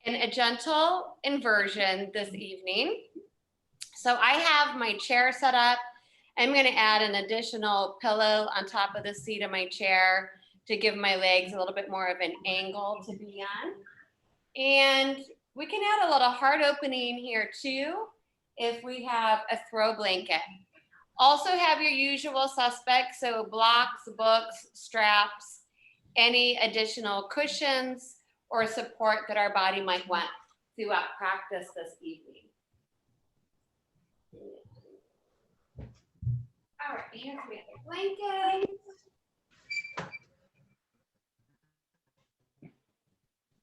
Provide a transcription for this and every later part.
in a gentle inversion this evening. So I have my chair set up. I'm going to add an additional pillow on top of the seat of my chair to give my legs a little bit more of an angle to be on. And we can add a little heart opening here too if we have a throw blanket. Also have your usual suspects, so blocks, books, straps, any additional cushions or support that our body might want throughout practice this evening. All right, here's my other blanket.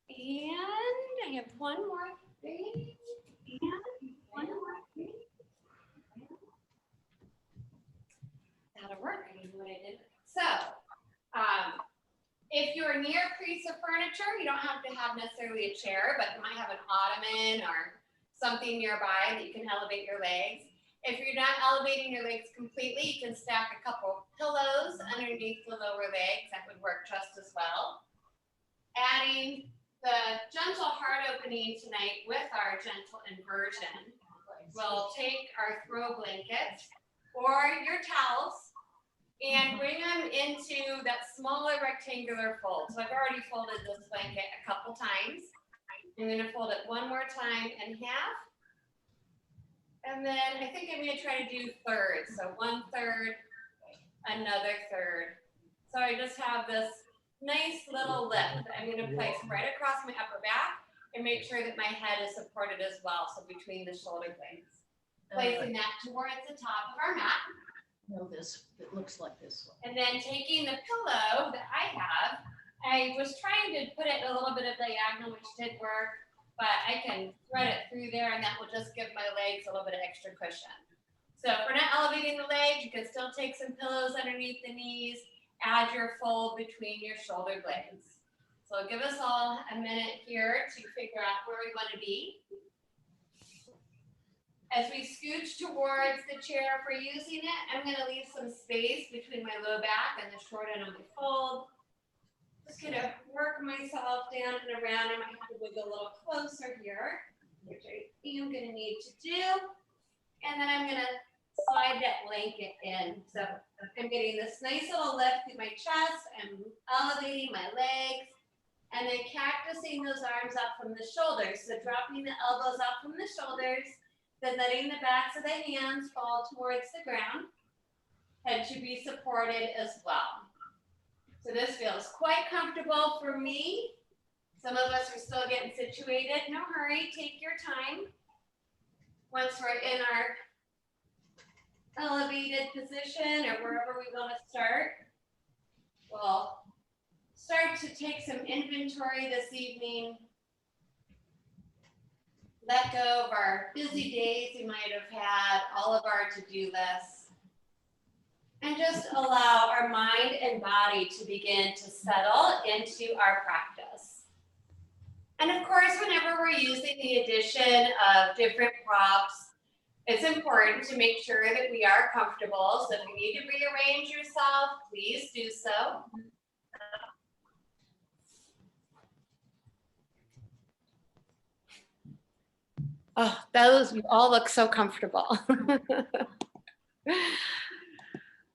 And I have one more thing. That'll work. I know what I did. So, if you're near a piece of furniture, you don't have to have necessarily a chair, but you might have an ottoman or something nearby that you can elevate your legs. If you're not elevating your legs completely, you can stack a couple pillows underneath the lower legs. That would work just as well. Adding the gentle heart opening tonight with our gentle inversion. We'll take our throw blankets or your towels and bring them into that smaller rectangular fold. So I've already folded this blanket a couple times. I'm going to fold it one more time in half. And then I think I'm going to try to do thirds. So 1/3, another third. So I just have this nice little lift that I'm going to place right across my upper back and make sure that my head is supported as well. So between the shoulder blades. Placing that towards the top of our mat. No, this, it looks like this one. And then taking the pillow that I have, I was trying to put it a little bit of diagonal, which did work, but I can thread it through there and that will just give my legs a little bit of extra cushion. So if we're not elevating the legs, you can still take some pillows underneath the knees, add your fold between your shoulder blades. So give us all a minute here to figure out where we want to be. As we scooch towards the chair for using it, I'm going to leave some space between my low back and the short end of my fold. Just going to work myself down and around. I might have to wiggle a little closer here, which I am going to need to do. And then I'm going to slide that blanket in. So I'm getting this nice little lift through my chest. I'm elevating my legs. And then cactusing those arms up from the shoulders. So dropping the elbows up from the shoulders. Then letting the backs of the hands fall towards the ground. Head should be supported as well. So this feels quite comfortable for me. Some of us are still getting situated. No hurry, take your time. Once we're in our elevated position or wherever we want to start, we'll start to take some inventory this evening. Let go of our busy days we might have had, all of our to-do lists, and just allow our mind and body to begin to settle into our practice. And of course, whenever we're using the addition of different props, it's important to make sure that we are comfortable. So if you need to rearrange yourself, please do so. Oh, those all look so comfortable.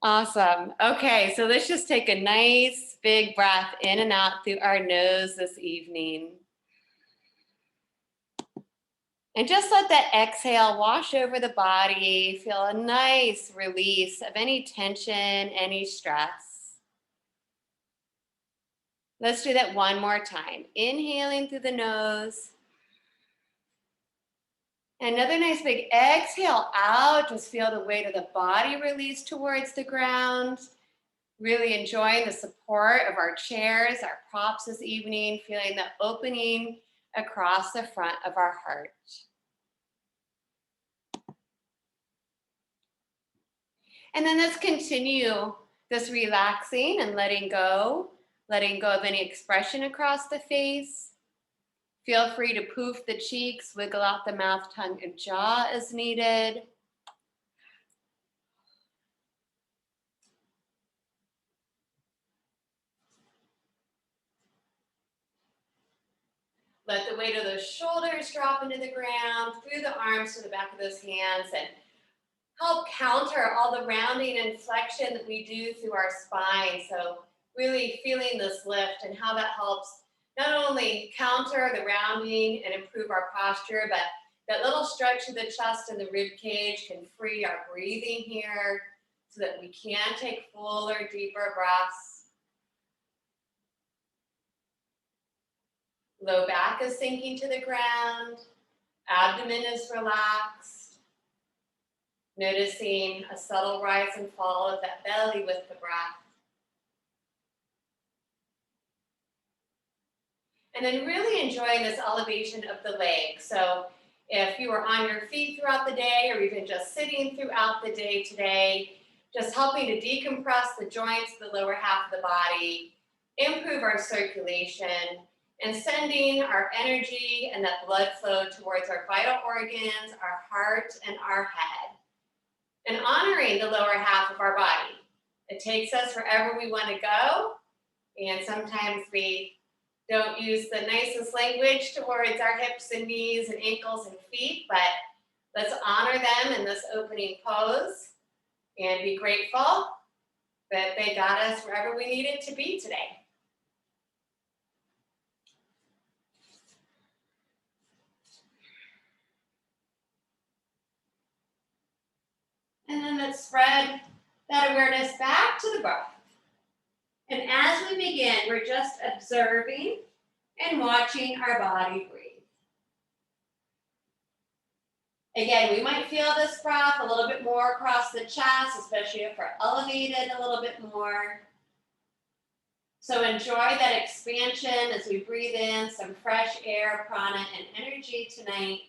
Awesome. Okay, so let's just take a nice big breath in and out through our nose this evening. And just let that exhale wash over the body. Feel a nice release of any tension, any stress. Let's do that one more time. Inhaling through the nose. Another nice big exhale out. Just feel the weight of the body release towards the ground. Really enjoying the support of our chairs, our props this evening. Feeling the opening across the front of our heart. And then let's continue this relaxing and letting go of any expression across the face. Feel free to poof the cheeks, wiggle out the mouth, tongue, and jaw as needed. Let the weight of those shoulders drop into the ground, through the arms to the back of those hands, and help counter all the rounding and flexion that we do through our spine. So really feeling this lift and how that helps not only counter the rounding and improve our posture, but that little stretch of the chest and the rib cage can free our breathing here so that we can take fuller, deeper breaths. Low back is sinking to the ground. Abdomen is relaxed. Noticing a subtle rise and fall of that belly with the breath. And then really enjoying this elevation of the legs. So if you are on your feet throughout the day or even just sitting throughout the day today, just helping to decompress the joints, the lower half of the body, improve our circulation, and sending our energy and that blood flow towards our vital organs, our heart, and our head. And honoring the lower half of our body. It takes us wherever we want to go, and sometimes we don't use the nicest language towards our hips and knees and ankles and feet, but let's honor them in this opening pose and be grateful that they got us wherever we needed to be today. And then let's spread that awareness back to the breath. And as we begin, we're just observing and watching our body breathe. Again, we might feel this breath a little bit more across the chest, especially if we're elevated a little bit more. So enjoy that expansion as we breathe in some fresh air, prana, and energy tonight.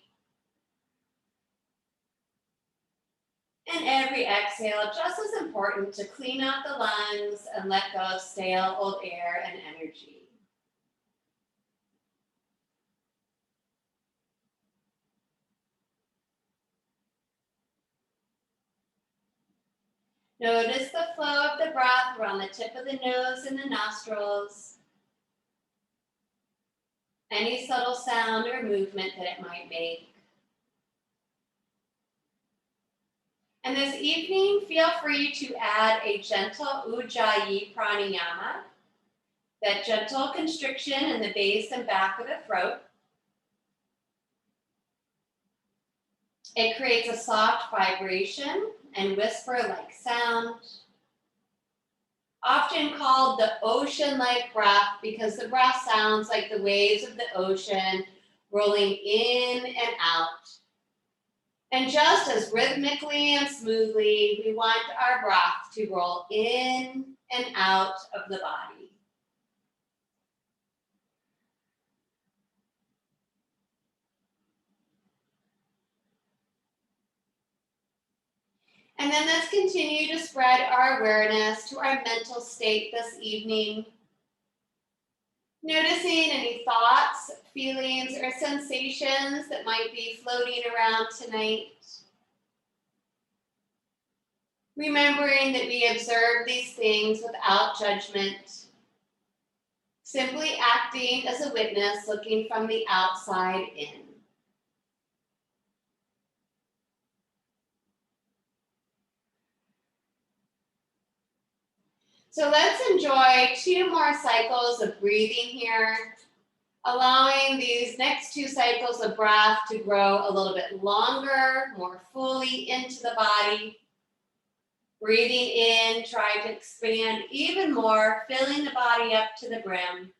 And every exhale, just as important to clean out the lungs and let go of stale old air and energy. Notice the flow of the breath around the tip of the nose and the nostrils. Any subtle sound or movement that it might make. And this evening, feel free to add a gentle Ujjayi Pranayama, that gentle constriction in the base and back of the throat. It creates a soft vibration and whisper-like sound, often called the ocean-like breath because the breath sounds like the waves of the ocean rolling in and out. And just as rhythmically and smoothly, we want our breath to roll in and out of the body. And then let's continue to spread our awareness to our mental state this evening. Noticing any thoughts, feelings, or sensations that might be floating around tonight. Remembering that we observe these things without judgment. Simply acting as a witness, looking from the outside in. So let's enjoy 2 more cycles of breathing here, allowing these next 2 cycles of breath to grow a little bit longer, more fully into the body. Breathing in, try to expand even more, filling the body up to the brim.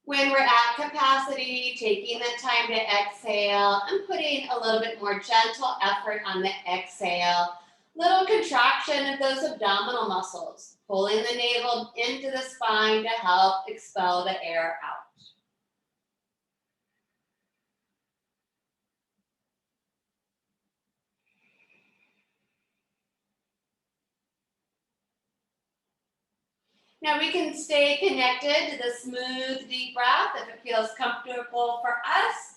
When we're at capacity, taking the time to exhale and putting a little bit more gentle effort on the exhale. Little contraction of those abdominal muscles, pulling the navel into the spine to help expel the air out. Now we can stay connected to the smooth, deep breath if it feels comfortable for us,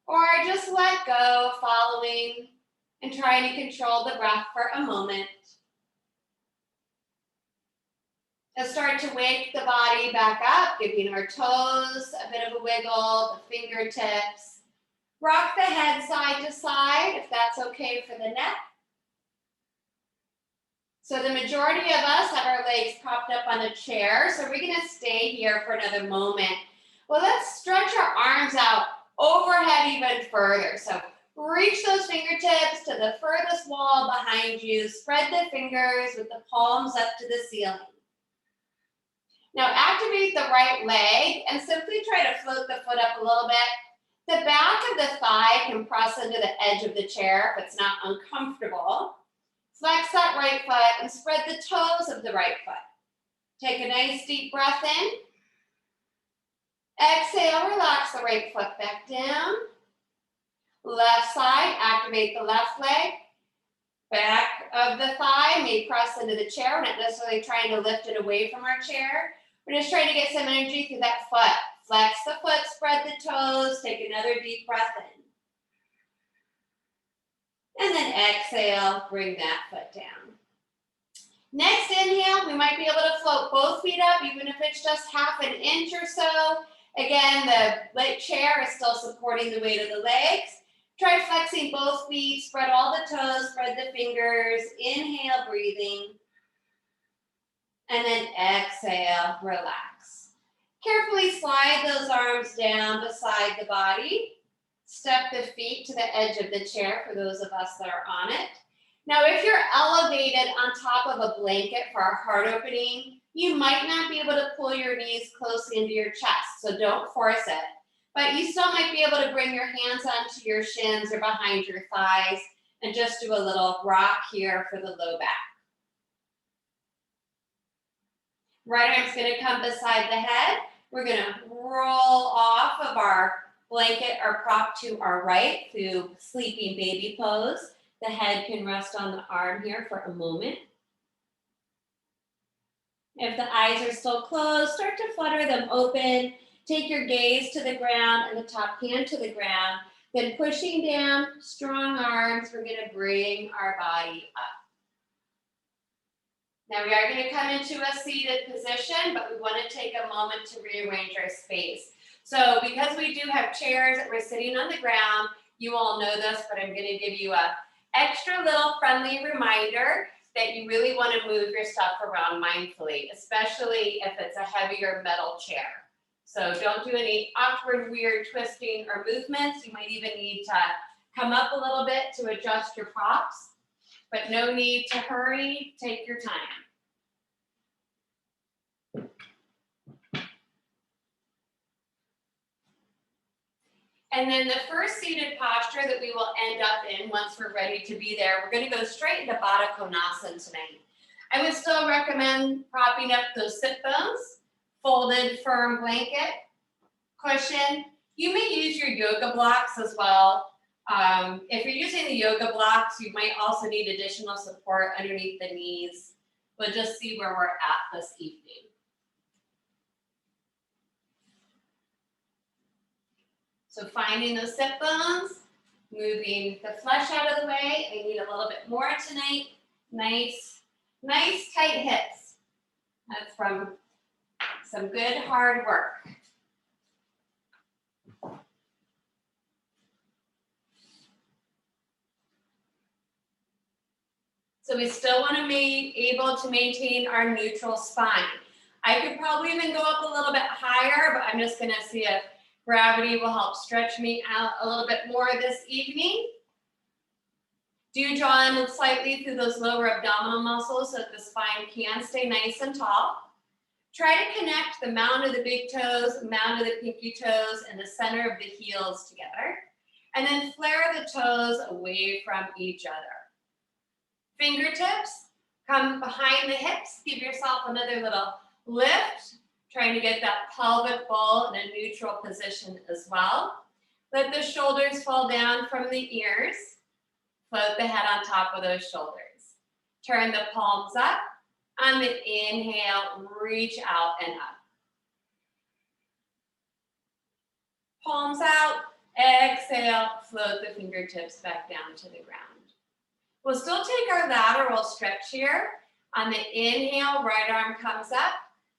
or just let go, following and trying to control the breath for a moment. Let's start to wake the body back up, giving our toes a bit of a wiggle, the fingertips. Rock the head side to side if that's okay for the neck. So the majority of us have our legs propped up on a chair, so we're gonna stay here for another moment. Well, let's stretch our arms out overhead even further. So reach those fingertips to the furthest wall behind you. Spread the fingers with the palms up to the ceiling. Now activate the right leg and simply try to float the foot up a little bit. The back of the thigh can press into the edge of the chair if it's not uncomfortable. Flex that right foot and spread the toes of the right foot. Take a nice deep breath in. Exhale, relax the right foot back down. Left side, activate the left leg. Back of the thigh may press into the chair. We're not necessarily trying to lift it away from our chair. We're just trying to get some energy through that foot. Flex the foot, spread the toes, take another deep breath in. And then exhale, bring that foot down. Next inhale, we might be able to float both feet up, even if it's just half an inch or so. Again, the chair is still supporting the weight of the legs. Try flexing both feet, spread all the toes, spread the fingers. Inhale, breathing. And then exhale, relax. Carefully slide those arms down beside the body. Step the feet to the edge of the chair for those of us that are on it. Now, if you're elevated on top of a blanket for our heart opening, you might not be able to pull your knees closely into your chest, so don't force it. But you still might be able to bring your hands onto your shins or behind your thighs and just do a little rock here for the low back. Right arm's gonna come beside the head. We're gonna roll off of our blanket or prop to our right through sleeping baby pose. The head can rest on the arm here for a moment. If the eyes are still closed, start to flutter them open. Take your gaze to the ground and the top hand to the ground. Then pushing down, strong arms, we're gonna bring our body up. Now we are gonna come into a seated position, but we wanna take a moment to rearrange our space. So because we do have chairs that we're sitting on the ground, you all know this, but I'm gonna give you a extra little friendly reminder that you really want to move your stuff around mindfully, especially if it's a heavier metal chair. So don't do any awkward, weird twisting or movements. You might even need to come up a little bit to adjust your props, but no need to hurry. Take your time. And then the first seated posture that we will end up in once we're ready to be there, we're going to go straight into Batakonasana tonight. I would still recommend propping up those sit bones, folded firm blanket, cushion. You may use your yoga blocks as well. If you're using the yoga blocks, you might also need additional support underneath the knees. We'll just see where we're at this evening. So finding those sit bones, moving the flesh out of the way. I need a little bit more tonight. Nice tight hips. That's from some good hard work. So we still want to be able to maintain our neutral spine. I could probably even go up a little bit higher, but I'm just going to see if gravity will help stretch me out a little bit more this evening. Do draw in slightly through those lower abdominal muscles so that the spine can stay nice and tall. Try to connect the mound of the big toes, mound of the pinky toes, and the center of the heels together. And then flare the toes away from each other. Fingertips come behind the hips. Give yourself another little lift. Trying to get that pelvic bowl in a neutral position as well. Let the shoulders fall down from the ears. Float the head on top of those shoulders. Turn the palms up. On the inhale, reach out and up. Palms out. Exhale, float the fingertips back down to the ground. We'll still take our lateral stretch here. On the inhale, right arm comes up.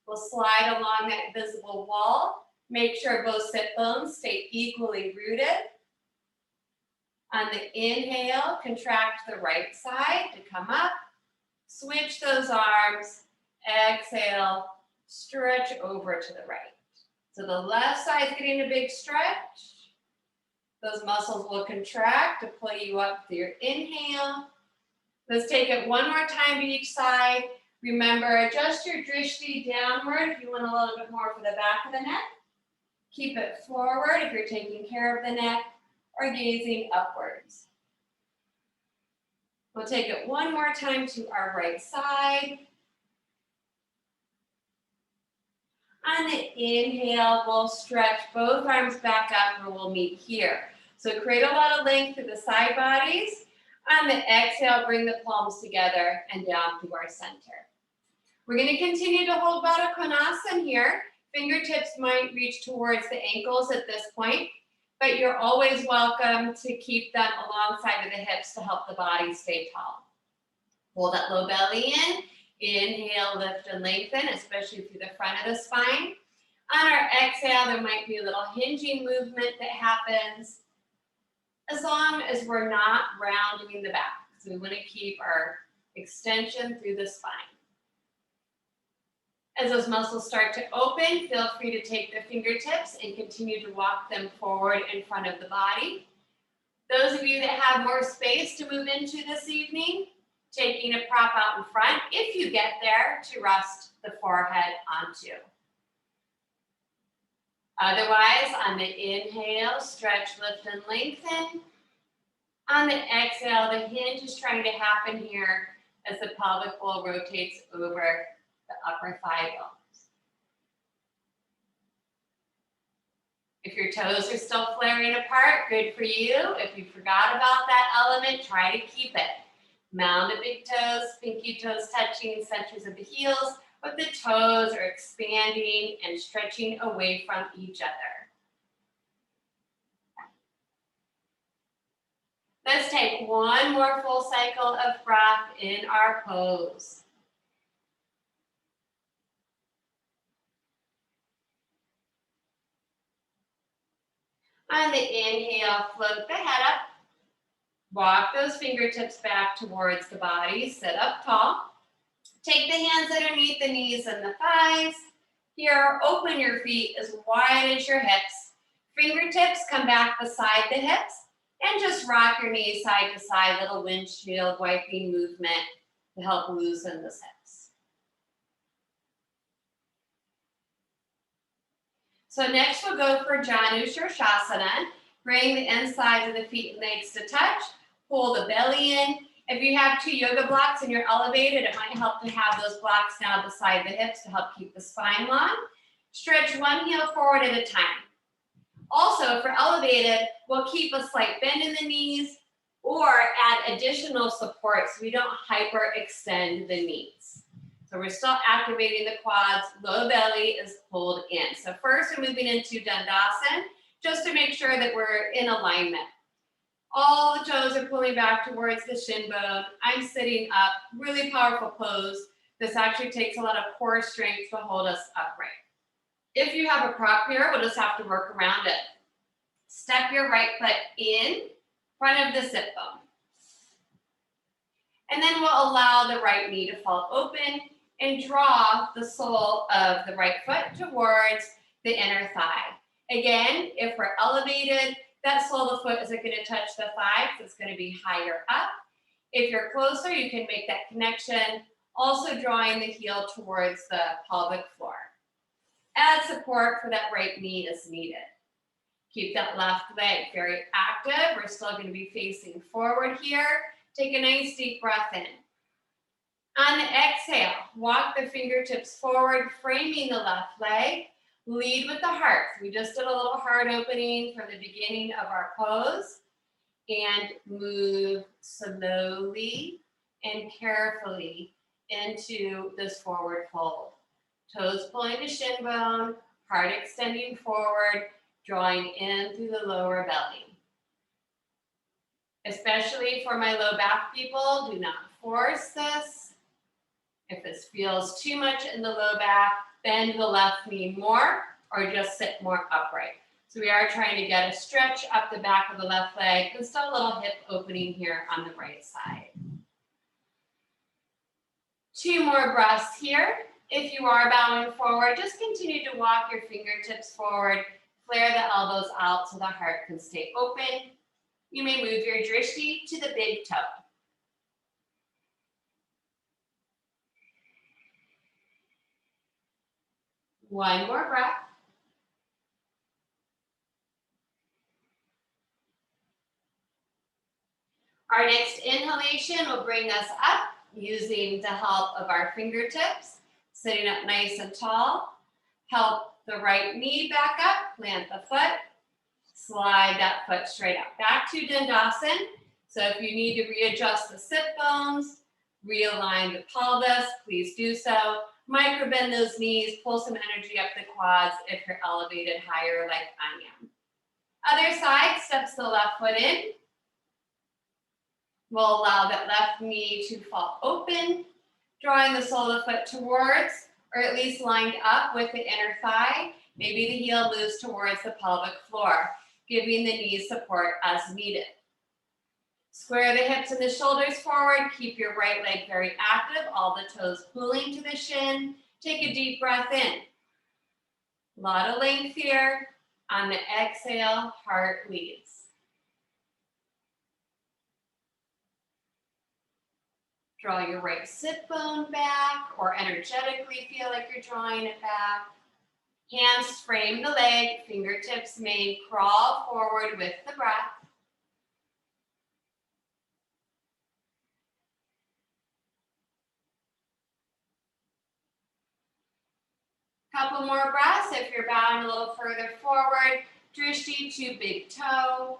We'll slide along that visible wall. Make sure both sit bones stay equally rooted. On the inhale, contract the right side to come up. Switch those arms. Exhale, stretch over to the right. So the left side is getting a big stretch. Those muscles will contract to pull you up through your inhale. Let's take it one more time to each side. Remember, adjust your drishti downward if you want a little bit more for the back of the neck. Keep it forward if you're taking care of the neck, or gazing upwards. We'll take it one more time to our right side. On the inhale, we'll stretch both arms back up and we'll meet here. So create a lot of length through the side bodies. On the exhale, bring the palms together and down to our center. We're going to continue to hold Batakonasana here. Fingertips might reach towards the ankles at this point, but you're always welcome to keep them alongside of the hips to help the body stay tall. Hold that low belly in. Inhale, lift and lengthen, especially through the front of the spine. On our exhale, there might be a little hinging movement that happens, as long as we're not rounding the back. So we want to keep our extension through the spine. As those muscles start to open, feel free to take the fingertips and continue to walk them forward in front of the body. Those of you that have more space to move into this evening, taking a prop out in front, if you get there, to rest the forehead onto. Otherwise, on the inhale, stretch, lift, and lengthen. On the exhale, the hinge is trying to happen here as the pelvic bowl rotates over the upper thigh bones. If your toes are still flaring apart, good for you. If you forgot about that element, try to keep it. Mound of big toes, pinky toes touching, centers of the heels, but the toes are expanding and stretching away from each other. Let's take one more full cycle of breath in our pose. On the inhale, float the head up. Walk those fingertips back towards the body. Sit up tall. Take the hands underneath the knees and the thighs. Here, open your feet as wide as your hips. Fingertips come back beside the hips. And just rock your knees side to side, little windshield wiping movement to help loosen the hips. So next we'll go for Janu Shirshasana. Bring the insides of the feet and legs to touch. Pull the belly in. If you have 2 yoga blocks and you're elevated, it might help to have those blocks now beside the hips to help keep the spine long. Stretch one heel forward at a time. Also, if we're elevated, we'll keep a slight bend in the knees or add additional support so we don't hyperextend the knees. So we're still activating the quads, low belly is pulled in. So first we're moving into Dandasana just to make sure that we're in alignment. All the toes are pulling back towards the shin bone. I'm sitting up, really powerful pose. This actually takes a lot of core strength to hold us upright. If you have a prop here, we'll just have to work around it. Step your right foot in front of the sit bone. And then we'll allow the right knee to fall open and draw the sole of the right foot towards the inner thigh. Again, if we're elevated, that sole of the foot isn't going to touch the thigh because it's going to be higher up. If you're closer, you can make that connection, also drawing the heel towards the pelvic floor. Add support for that right knee as needed. Keep that left leg very active. We're still going to be facing forward here. Take a nice deep breath in. On the exhale, walk the fingertips forward, framing the left leg. Lead with the heart. We just did a little heart opening from the beginning of our pose. And move slowly and carefully into this forward fold. Toes pulling to shin bone, heart extending forward, drawing in through the lower belly. Especially for my low back people, do not force this. If this feels too much in the low back, bend the left knee more or just sit more upright. So we are trying to get a stretch up the back of the left leg and still a little hip opening here on the right side. 2 more breaths here. If you are bowing forward, just continue to walk your fingertips forward, flare the elbows out so the heart can stay open. You may move your drishti to the big toe. One more breath. Our next inhalation will bring us up using the help of our fingertips, sitting up nice and tall. Help the right knee back up, plant the foot, slide that foot straight up. Back to Dandasana. So if you need to readjust the sit bones, realign the pelvis, please do so. Micro bend those knees, pull some energy up the quads if you're elevated higher like I am. Other side, steps the left foot in. We'll allow that left knee to fall open, drawing the sole of the foot towards, or at least lined up with the inner thigh. Maybe the heel moves towards the pelvic floor, giving the knees support as needed. Square the hips and the shoulders forward. Keep your right leg very active, all the toes pulling to the shin. Take a deep breath in. A lot of length here. On the exhale, heart leads. Draw your right sit bone back, or energetically feel like you're drawing it back. Hands frame the leg, fingertips may crawl forward with the breath. Couple more breaths. If you're bowing a little further forward, drishti to big toe.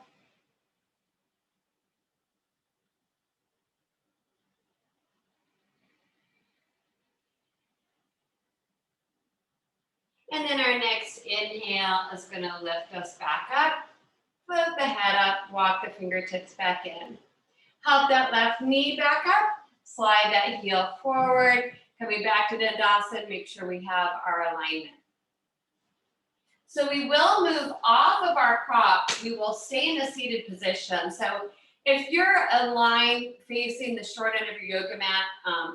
And then our next inhale is going to lift us back up. Float the head up, walk the fingertips back in. Help that left knee back up, slide that heel forward. Coming back to Dandasana, make sure we have our alignment. So we will move off of our prop. We will stay in a seated position. So if you're aligned facing the short end of your yoga mat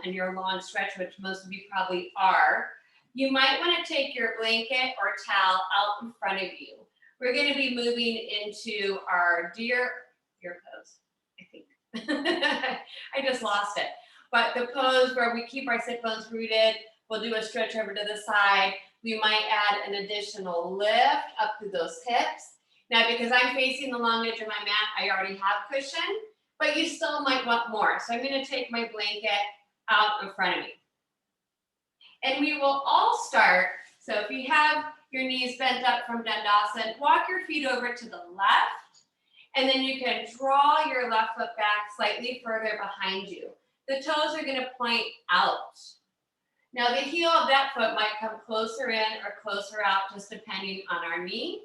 and your long stretch, which most of you probably are, you might want to take your blanket or towel out in front of you. We're going to be moving into our deer pose, I think. I just lost it. But the pose where we keep our sit bones rooted, we'll do a stretch over to the side. We might add an additional lift up through those hips. Now, because I'm facing the long edge of my mat, I already have cushion, but you still might want more. So I'm going to take my blanket out in front of me. And we will all start, so if you have your knees bent up from Dandasana, walk your feet over to the left, and then you can draw your left foot back slightly further behind you. The toes are going to point out. Now the heel of that foot might come closer in or closer out, just depending on our knee.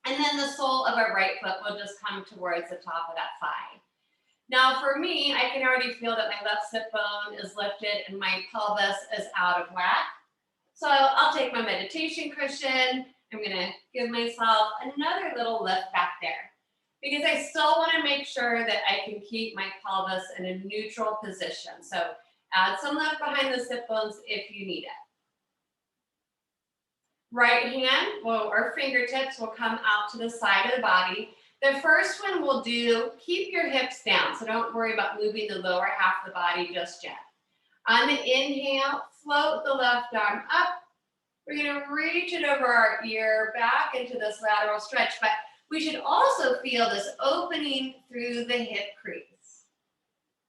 And then the sole of our right foot will just come towards the top of that thigh. Now for me, I can already feel that my left sit bone is lifted and my pelvis is out of whack. So I'll take my meditation cushion. I'm going to give myself another little lift back there, because I still want to make sure that I can keep my pelvis in a neutral position. So add some lift behind the sit bones if you need it. Right hand or fingertips will come out to the side of the body. The first one we'll do, keep your hips down, so don't worry about moving the lower half of the body just yet. On the inhale, float the left arm up. We're going to reach it over our ear back into this lateral stretch, but we should also feel this opening through the hip crease.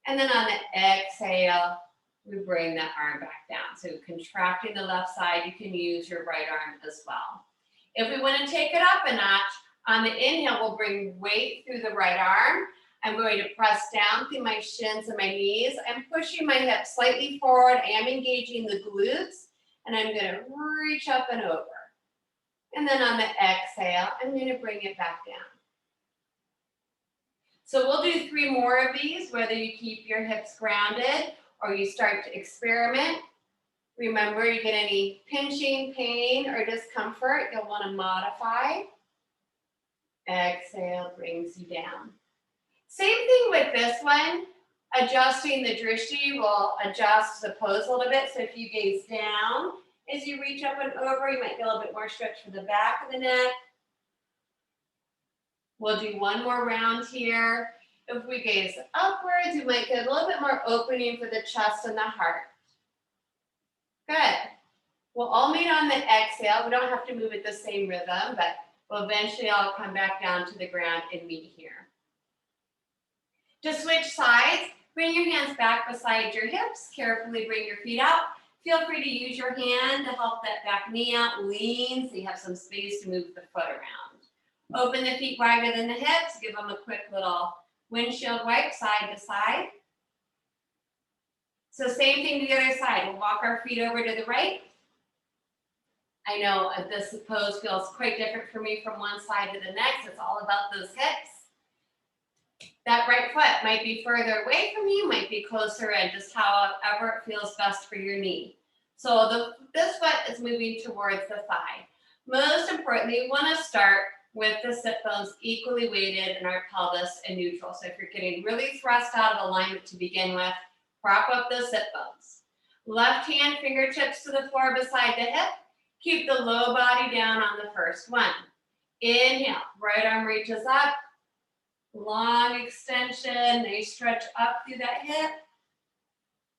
And then on the exhale, we bring that arm back down. So contracting the left side, you can use your right arm as well. If we want to take it up a notch, on the inhale, we'll bring weight through the right arm. I'm going to press down through my shins and my knees. I'm pushing my hips slightly forward. I am engaging the glutes, and I'm going to reach up and over. And then on the exhale, I'm going to bring it back down. So we'll do 3 more of these, whether you keep your hips grounded or you start to experiment, remember you get any pinching, pain, or discomfort, you'll want to modify. Exhale brings you down. Same thing with this one. Adjusting the drishti will adjust the pose a little bit. So if you gaze down, as you reach up and over, you might get a little bit more stretch for the back of the neck. We'll do one more round here. If we gaze upwards, you might get a little bit more opening for the chest and the heart. Good. We'll all meet on the exhale. We don't have to move at the same rhythm, but we'll eventually all come back down to the ground and meet here. To switch sides, bring your hands back beside your hips. Carefully bring your feet out. Feel free to use your hand to help that back knee out. Lean so you have some space to move the foot around. Open the feet wider than the hips. Give them a quick little windshield wipe side to side. So same thing to the other side. We'll walk our feet over to the right. I know this pose feels quite different for me from one side to the next. It's all about those hips. That right foot might be further away from you, might be closer in, just however it feels best for your knee. So this foot is moving towards the thigh. Most importantly, we want to start with the sit bones equally weighted and our pelvis in neutral. So if you're getting really thrust out of alignment to begin with, prop up those sit bones. Left hand fingertips to the floor beside the hip. Keep the low body down on the first one. Inhale, right arm reaches up. Long extension, nice stretch up through that hip.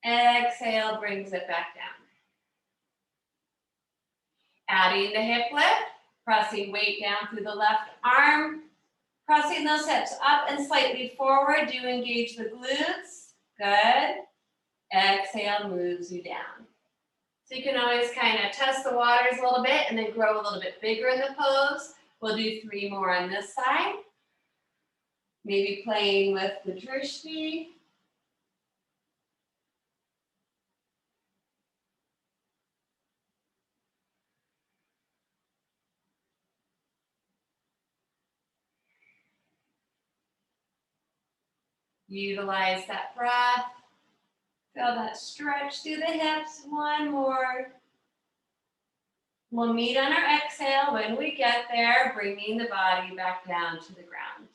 Exhale, brings it back down. Adding the hip lift, pressing weight down through the left arm. Pressing those hips up and slightly forward. Do engage the glutes. Good. Exhale moves you down. So you can always kind of test the waters a little bit and then grow a little bit bigger in the pose. We'll do 3 more on this side. Maybe playing with the drishti. Utilize that breath. Feel that stretch through the hips. One more. We'll meet on our exhale. When we get there, bringing the body back down to the ground.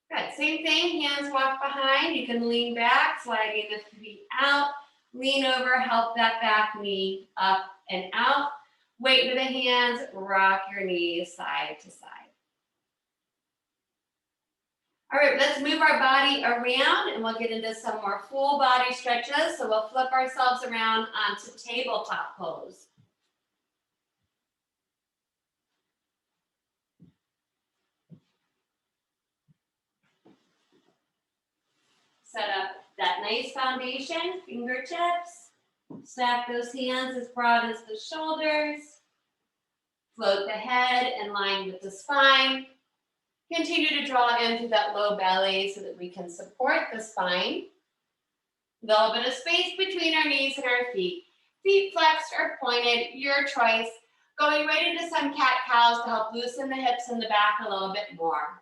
Good. Same thing. Hands walk behind. You can lean back, sliding the feet out. Lean over, help that back knee up and out. Weight to the hands, rock your knees side to side. All right, let's move our body around and we'll get into some more full body stretches. So we'll flip ourselves around onto tabletop pose. Set up that nice foundation, fingertips. Stack those hands as broad as the shoulders. Float the head in line with the spine. Continue to draw in through that low belly so that we can support the spine. A little bit of space between our knees and our feet. Feet flexed or pointed, your choice. Going right into some cat-cows to help loosen the hips and the back a little bit more.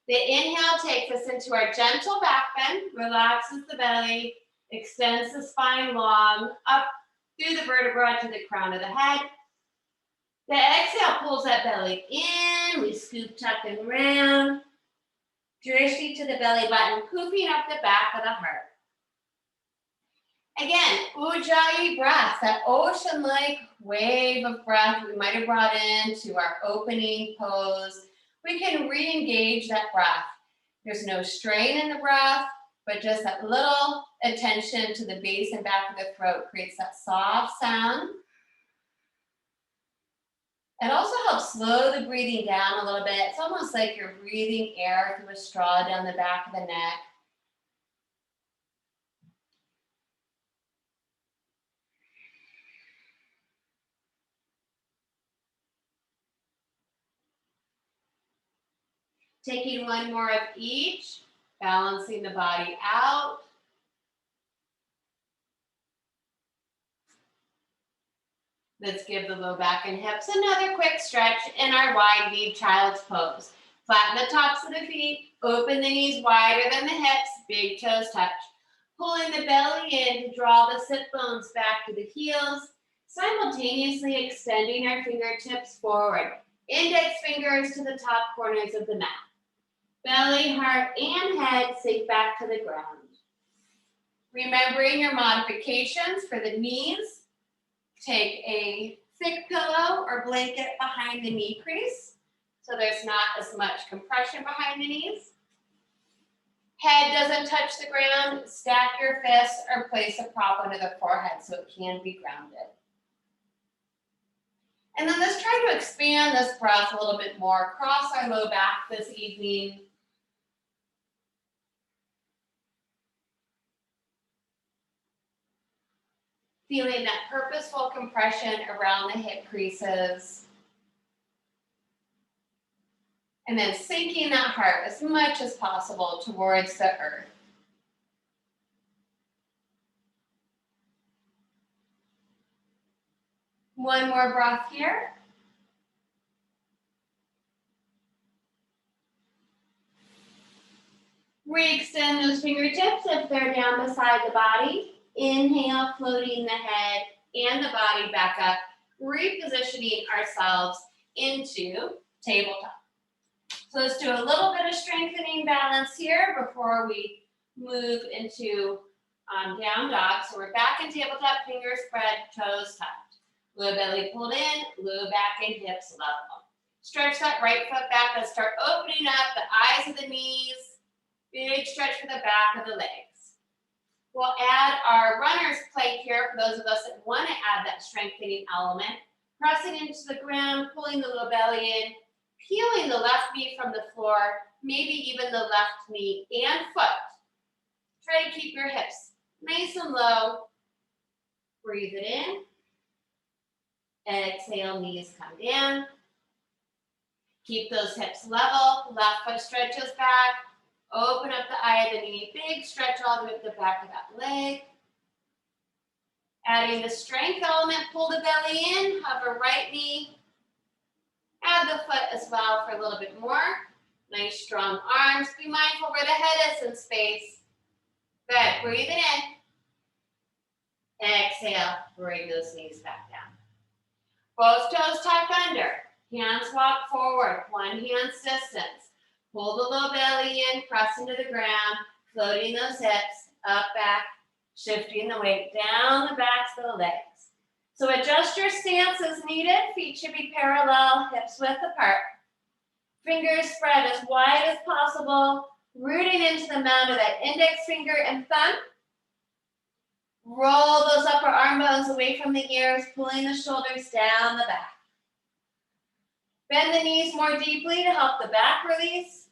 The inhale takes us into our gentle back bend, relaxes the belly, extends the spine long, up through the vertebra to the crown of the head. The exhale pulls that belly in, we scoop, tuck, and round. Drishti to the belly button, pooping up the back of the heart. Again, Ujjayi breath, that ocean-like wave of breath we might have brought into our opening pose. We can re-engage that breath. There's no strain in the breath, but just that little attention to the base and back of the throat creates that soft sound. It also helps slow the breathing down a little bit. It's almost like you're breathing air through a straw down the back of the neck. Taking one more of each, balancing the body out. Let's give the low back and hips another quick stretch in our wide V child's pose. Flatten the tops of the feet, open the knees wider than the hips, big toes touch. Pulling the belly in to draw the sit bones back to the heels, simultaneously extending our fingertips forward. Index fingers to the top corners of the mat. Belly, heart, and head sink back to the ground. Remembering your modifications for the knees, take a thick pillow or blanket behind the knee crease so there's not as much compression behind the knees. Head doesn't touch the ground, stack your fists or place a prop under the forehead so it can be grounded. And then let's try to expand this breath a little bit more. Cross our low back this evening. Feeling that purposeful compression around the hip creases. And then sinking that heart as much as possible towards the earth. One more breath here. Re-extend those fingertips if they're down beside the body. Inhale, floating the head and the body back up, repositioning ourselves into tabletop. So let's do a little bit of strengthening balance here before we move into down dog. So we're back in tabletop, fingers spread, toes tucked. Low belly pulled in, low back and hips level. Stretch that right foot back. Let's start opening up the eyes of the knees. Big stretch for the back of the legs. We'll add our runner's plank here for those of us that want to add that strengthening element. Pressing into the ground, pulling the low belly in, peeling the left knee from the floor, maybe even the left knee and foot. Try to keep your hips nice and low. Breathe it in. Exhale, knees come down. Keep those hips level. Left foot stretches back. Open up the eye of the knee. Big stretch all the way up the back of that leg. Adding the strength element, pull the belly in, hover right knee. Add the foot as well for a little bit more. Nice strong arms. Be mindful where the head is in space. Good, breathe it in. Exhale, bring those knees back down. Both toes tucked under. Hands walk forward, one hand's distance. Pull the low belly in, press into the ground, floating those hips, up, back, shifting the weight down the backs of the legs. So adjust your stance as needed. Feet should be parallel, hips width apart. Fingers spread as wide as possible, rooting into the mound of that index finger and thumb. Roll those upper arm bones away from the ears, pulling the shoulders down the back. Bend the knees more deeply to help the back release.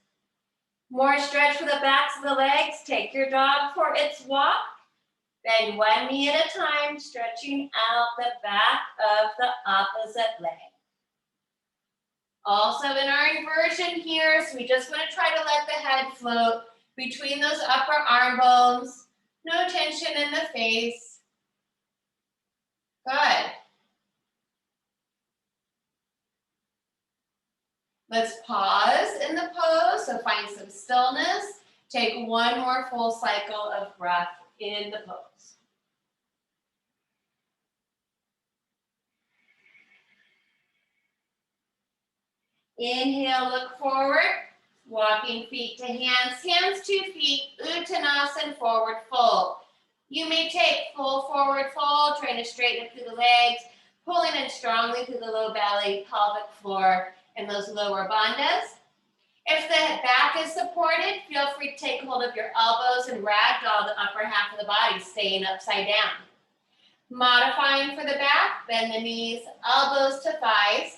More stretch for the backs of the legs. Take your dog for its walk. Bend one knee at a time, stretching out the back of the opposite leg. Also in our inversion here, so we just want to try to let the head float between those upper arm bones. No tension in the face. Good. Let's pause in the pose, so find some stillness. Take one more full cycle of breath in the pose. Inhale, look forward. Walking feet to hands, hands to feet, Uttanasana, forward fold. You may take full forward fold, trying to straighten up through the legs, pulling in strongly through the low belly, pelvic floor, and those lower bandhas. If the back is supported, feel free to take hold of your elbows and ragdoll the upper half of the body, staying upside down. Modifying for the back, bend the knees, elbows to thighs.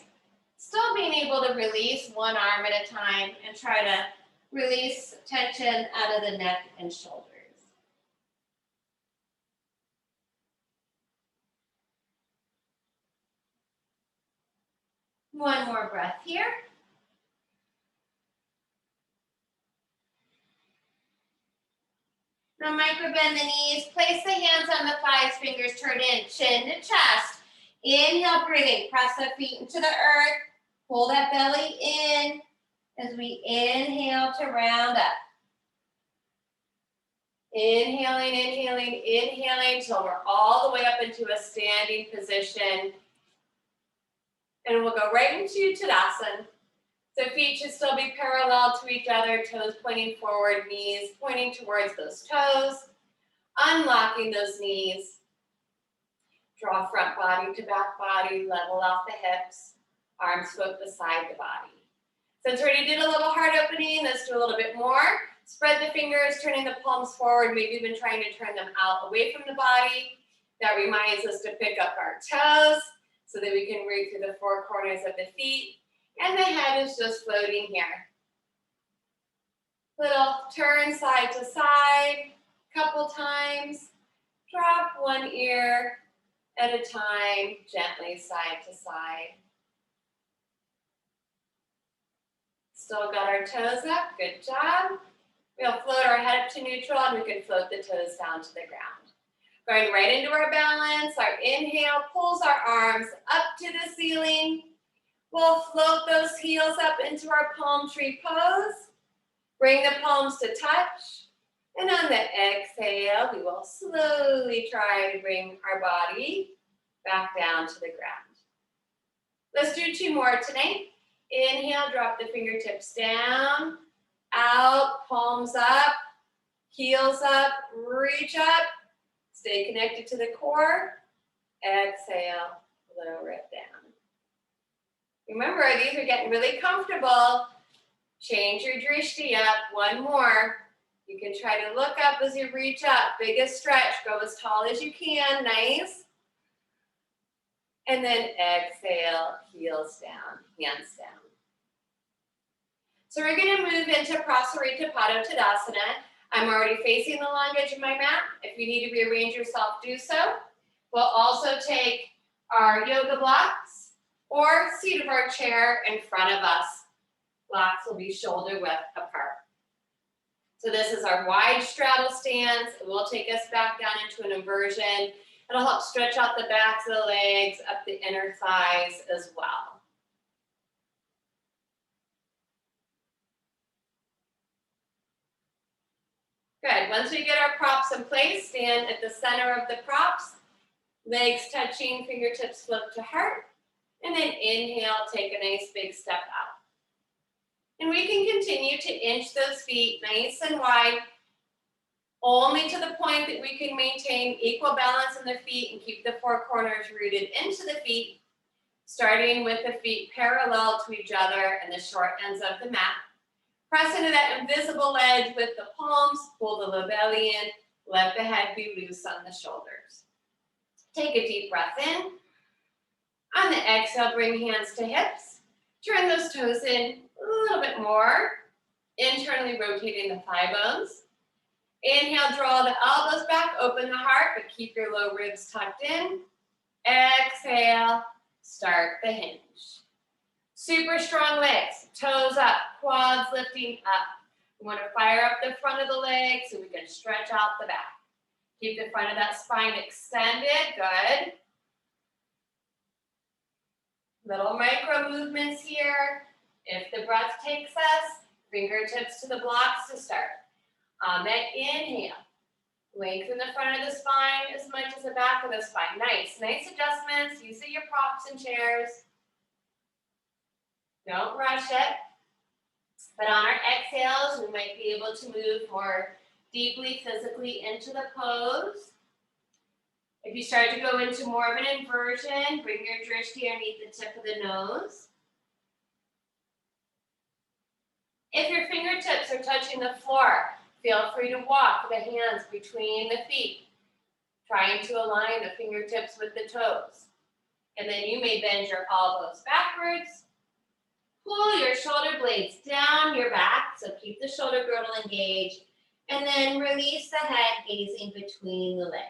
Still being able to release one arm at a time and try to release tension out of the neck and shoulders. One more breath here. Now micro bend the knees, place the hands on the thighs, fingers turn in, chin to chest. Inhale, breathing, press the feet into the earth. Pull that belly in as we inhale to round up. Inhaling, inhaling, inhaling till we're all the way up into a standing position. And we'll go right into Tadasana. So feet should still be parallel to each other, toes pointing forward, knees pointing towards those toes. Unlocking those knees. Draw front body to back body, level off the hips. Arms float beside the body. Since we already did a little heart opening, let's do a little bit more. Spread the fingers, turning the palms forward, maybe even trying to turn them out away from the body. That reminds us to pick up our toes so that we can root through the four corners of the feet. And the head is just floating here. Little turn side to side, couple times. Drop one ear at a time, gently side to side. Still got our toes up, good job. We'll float our head up to neutral and we can float the toes down to the ground. Going right into our balance, our inhale pulls our arms up to the ceiling. We'll float those heels up into our palm tree pose. Bring the palms to touch. And on the exhale, we will slowly try to bring our body back down to the ground. Let's do two more tonight. Inhale, drop the fingertips down, out, palms up, heels up, reach up. Stay connected to the core. Exhale, lower it down. Remember, these are getting really comfortable. Change your drishti up. One more. You can try to look up as you reach up. Biggest stretch. Go as tall as you can. Nice. And then exhale, heels down, hands down. So we're going to move into Prasarita Tadasana. I'm already facing the long edge of my mat. If you need to rearrange yourself, do so. We'll also take our yoga blocks or seat of our chair in front of us. Blocks will be shoulder width apart. So this is our wide straddle stance. It will take us back down into an inversion. It'll help stretch out the backs of the legs, up the inner thighs as well. Good. Once we get our props in place, stand at the center of the props. Legs touching, fingertips flip to heart. And then inhale, take a nice big step out. And we can continue to inch those feet nice and wide, only to the point that we can maintain equal balance in the feet and keep the four corners rooted into the feet, starting with the feet parallel to each other and the short ends of the mat. Press into that invisible ledge with the palms, pull the low belly in, let the head be loose on the shoulders. Take a deep breath in. On the exhale, bring hands to hips. Turn those toes in a little bit more, internally rotating the thigh bones. Inhale, draw the elbows back, open the heart, but keep your low ribs tucked in. Exhale, start the hinge. Super strong legs, toes up, quads lifting up. We want to fire up the front of the leg so we can stretch out the back. Keep the front of that spine extended, good. Little micro movements here. If the breath takes us, fingertips to the blocks to start. On that inhale, lengthen the front of the spine as much as the back of the spine. Nice adjustments. Use your props and chairs. Don't rush it. But on our exhales, we might be able to move more deeply physically into the pose. If you start to go into more of an inversion, bring your drishti underneath the tip of the nose. If your fingertips are touching the floor, feel free to walk the hands between the feet, trying to align the fingertips with the toes. And then you may bend your elbows backwards. Pull your shoulder blades down your back, so keep the shoulder girdle engaged. And then release the head, gazing between the legs.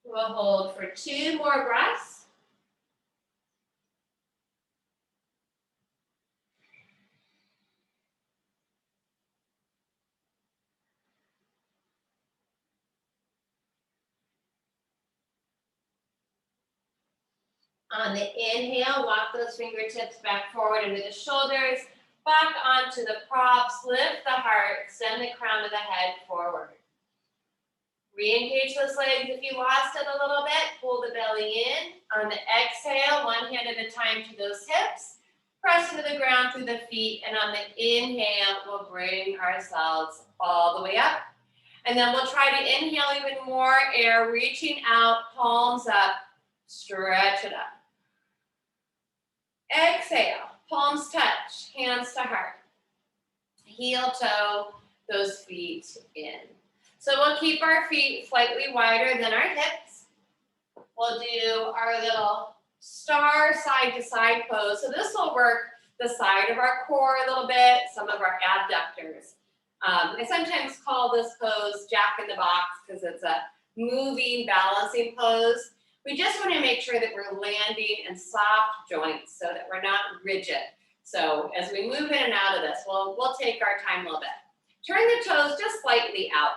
We'll hold for 2 more breaths. On the inhale, walk those fingertips back forward into the shoulders. Back onto the props, lift the heart, extend the crown of the head forward. Re-engage those legs if you lost it a little bit. Pull the belly in. On the exhale, one hand at a time to those hips. Press to the ground through the feet. And on the inhale, we'll bring ourselves all the way up. And then we'll try to inhale even more air, reaching out, palms up. Stretch it up. Exhale, palms touch, hands to heart. Heel toe, those feet in. So we'll keep our feet slightly wider than our hips. We'll do our little star side to side pose. So this will work the side of our core a little bit, some of our abductors. I sometimes call this pose Jack in the Box because it's a moving, balancing pose. We just want to make sure that we're landing in soft joints so that we're not rigid. So as we move in and out of this, we'll take our time a little bit. Turn the toes just slightly out.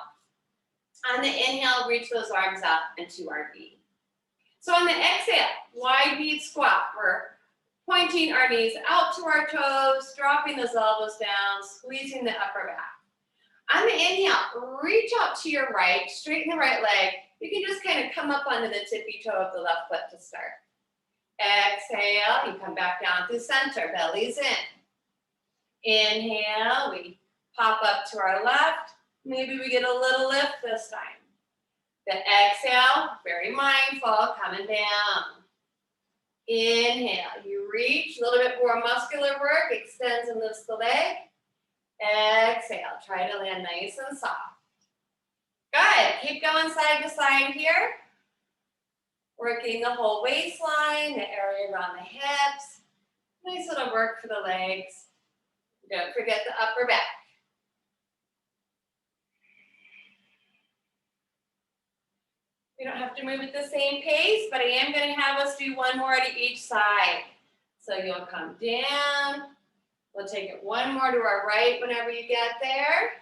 On the inhale, reach those arms up into our V. So on the exhale, wide V squat. We're pointing our knees out to our toes, dropping those elbows down, squeezing the upper back. On the inhale, reach out to your right, straighten the right leg. You can just kind of come up onto the tippy toe of the left foot to start. Exhale, you come back down through center, belly's in. Inhale, we pop up to our left. Maybe we get a little lift this time. The exhale, very mindful, coming down. Inhale, you reach, a little bit more muscular work, extends and lifts the leg. Exhale, try to land nice and soft. Good, keep going side to side here. Working the whole waistline, the area around the hips. Nice little work for the legs. Don't forget the upper back. You don't have to move at the same pace, but I am going to have us do one more to each side. So you'll come down. We'll take it one more to our right whenever you get there.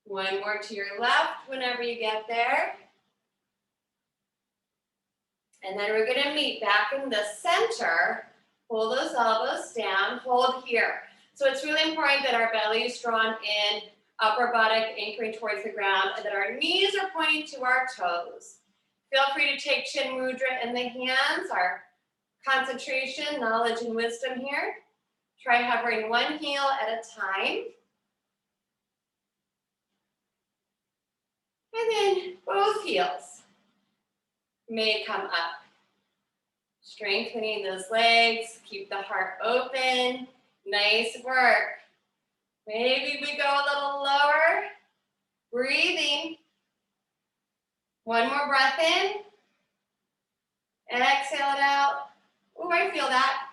One more to your left whenever you get there. And then we're going to meet back in the center. Pull those elbows down, hold here. So it's really important that our belly is drawn in, upper buttock anchoring towards the ground, and that our knees are pointing to our toes. Feel free to take Chin Mudra in the hands, our concentration, knowledge, and wisdom here. Try hovering one heel at a time. And then both heels may come up. Strengthening those legs, keep the heart open. Nice work. Maybe we go a little lower. Breathing. One more breath in. Exhale it out. Oh, I feel that.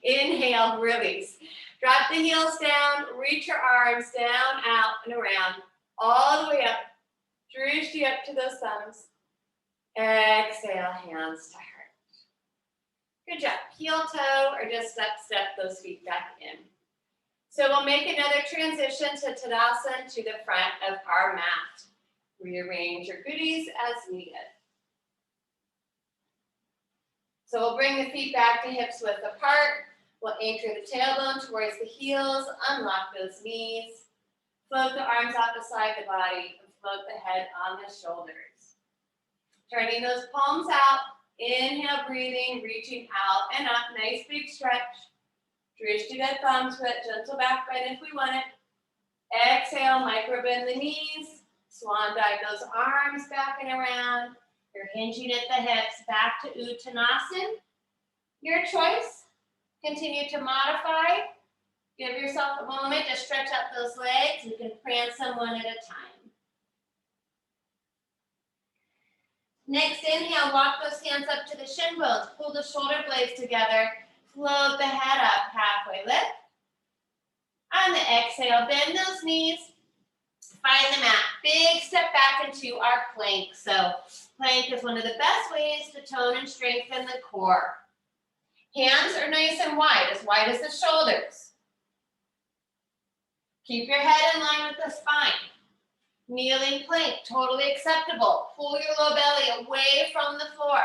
Inhale, release. Drop the heels down, reach your arms down, out, and around. All the way up. Drishti up to those thumbs. Exhale, hands to heart. Good job. Heel toe or just step those feet back in. So we'll make another transition to Tadasana to the front of our mat. Rearrange your goodies as needed. So we'll bring the feet back to hips width apart. We'll anchor the tailbone towards the heels, unlock those knees. Float the arms out beside the body and float the head on the shoulders. Turning those palms out. Inhale, breathing, reaching out and up. Nice big stretch. Drishti that thumb switch, gentle back bend if we want it. Exhale, micro bend the knees. Swan dive those arms back and around. You're hinging at the hips, back to Uttanasana. Your choice. Continue to modify. Give yourself a moment to stretch out those legs. You can prance them one at a time. Next, inhale, walk those hands up to the shin bones. Pull the shoulder blades together. Float the head up, halfway lift. On the exhale, bend those knees. Find the mat. Big step back into our plank. So plank is one of the best ways to tone and strengthen the core. Hands are nice and wide as the shoulders. Keep your head in line with the spine. Kneeling plank, totally acceptable. Pull your low belly away from the floor.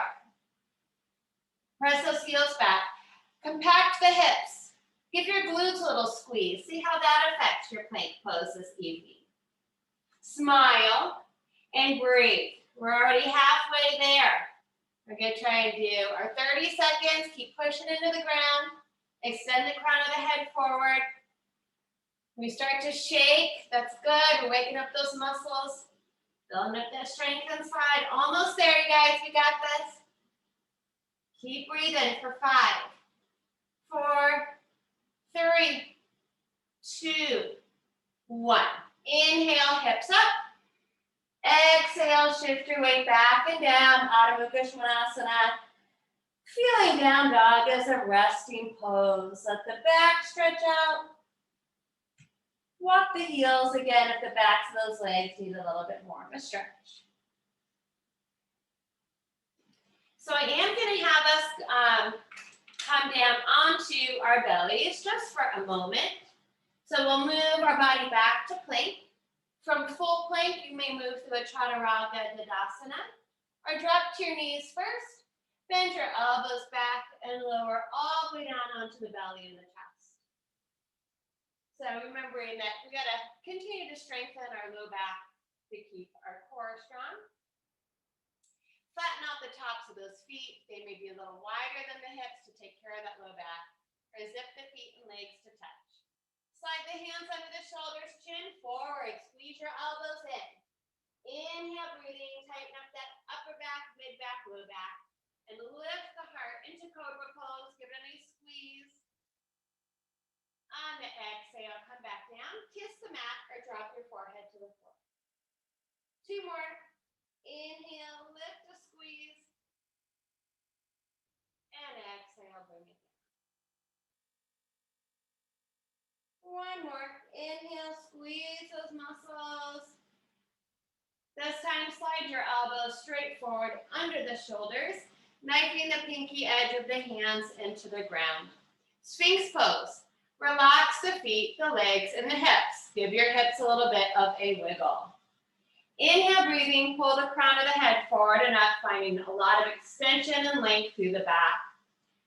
Press those heels back. Compact the hips. Give your glutes a little squeeze. See how that affects your plank pose this evening. Smile and breathe. We're already halfway there. We're going to try and do our 30 seconds. Keep pushing into the ground. Extend the crown of the head forward. We start to shake. That's good. We're waking up those muscles. Building up that strength inside. Almost there, you guys. We got this. Keep breathing for 5, 4, 3, 2, 1. Inhale, hips up. Exhale, shift your weight back and down. Adho Mukha Svanasana. Feeling down dog as a resting pose. Let the back stretch out. Walk the heels again if the backs of those legs need a little bit more of a stretch. So I am going to have us come down onto our bellies just for a moment. So we'll move our body back to plank. From full plank, you may move to a Chaturanga Tadasana, or drop to your knees first. Bend your elbows back and lower all the way down onto the belly and the chest. So remembering that we got to continue to strengthen our low back to keep our core strong. Flatten out the tops of those feet. They may be a little wider than the hips to take care of that low back, or zip the feet and legs to touch. Slide the hands under the shoulders, chin forward, squeeze your elbows in. Inhale, breathing, tighten up that upper back, mid back, low back, and lift the heart into Cobra Pose. Give it a nice squeeze. On the exhale, come back down, kiss the mat, or drop your forehead to the floor. 2 more. Inhale, lift a squeeze, and exhale, bring it down. 1 more. Inhale, squeeze those muscles. This time, slide your elbows straight forward under the shoulders, knifing the pinky edge of the hands into the ground. Sphinx Pose. Relax the feet, the legs, and the hips. Give your hips a little bit of a wiggle. Inhale, breathing, pull the crown of the head forward and up, finding a lot of extension and length through the back.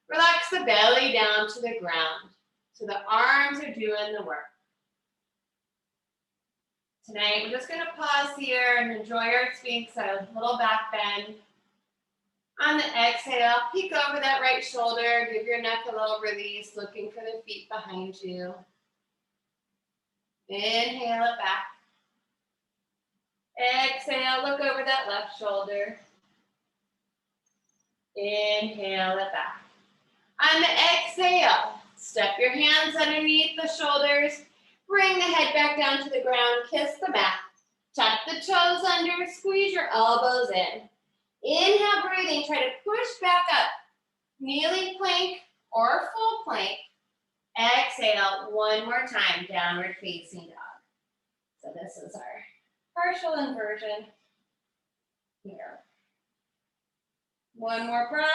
Relax the belly down to the ground. So the arms are doing the work. Tonight, we're just going to pause here and enjoy our Sphinx, a little back bend. On the exhale, peek over that right shoulder. Give your neck a little release, looking for the feet behind you. Inhale it back. Exhale, look over that left shoulder. Inhale it back. On the exhale, step your hands underneath the shoulders. Bring the head back down to the ground. Kiss the mat. Tuck the toes under. Squeeze your elbows in. Inhale, breathing. Try to push back up. Kneeling plank or full plank. Exhale, 1 more time. Downward facing dog. So this is our partial inversion here. 1 more breath.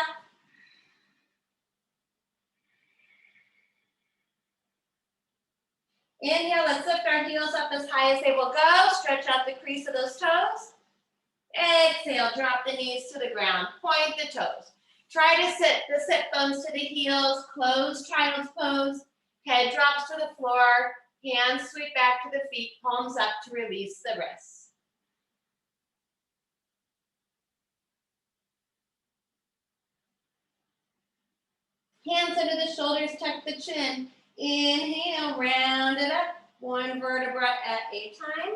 Inhale, let's lift our heels up as high as they will go. Stretch out the crease of those toes. Exhale, drop the knees to the ground. Point the toes. Try to sit the sit bones to the heels. Close child's pose. Head drops to the floor. Hands sweep back to the feet. Palms up to release the wrists. Hands under the shoulders, tuck the chin. Inhale, round it up. 1 vertebra at a time.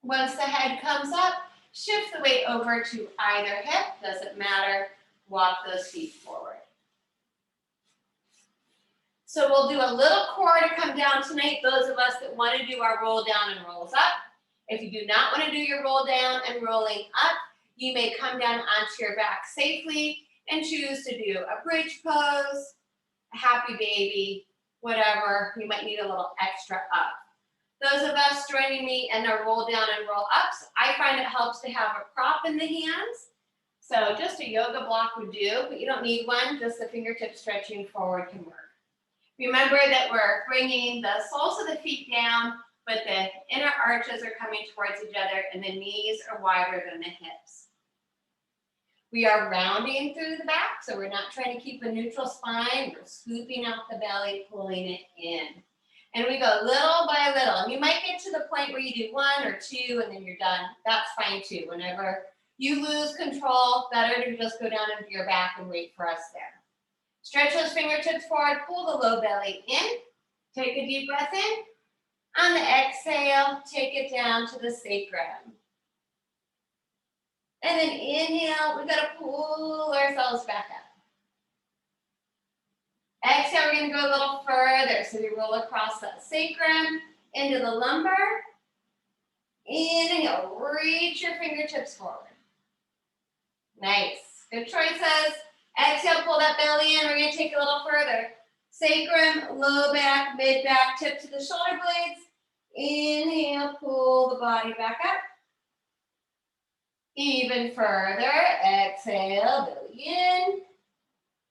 Once the head comes up, shift the weight over to either hip. Doesn't matter. Walk those feet forward. So we'll do a little core to come down tonight. Those of us that want to do our roll down and rolls up. If you do not want to do your roll down and rolling up, you may come down onto your back safely and choose to do a bridge pose, a happy baby, whatever. You might need a little extra up. Those of us joining me in our roll down and roll ups, I find it helps to have a prop in the hands. So just a yoga block would do, but you don't need one. Just the fingertip stretching forward can work. Remember that we're bringing the soles of the feet down, but the inner arches are coming towards each other and the knees are wider than the hips. We are rounding through the back, so we're not trying to keep a neutral spine. We're scooping out the belly, pulling it in. And we go little by little. And you might get to the point where you do 1 or 2 and then you're done. That's fine too. Whenever you lose control, better to just go down into your back and wait for us there. Stretch those fingertips forward, pull the low belly in. Take a deep breath in. On the exhale, take it down to the sacrum. And then inhale, we gotta pull ourselves back up. Exhale, we're gonna go a little further. So we roll across that sacrum into the lumbar. Inhale, reach your fingertips forward. Nice, good choices. Exhale, pull that belly in. We're gonna take a little further. Sacrum, low back, mid back, tip to the shoulder blades. Inhale, pull the body back up. Even further, exhale, belly in.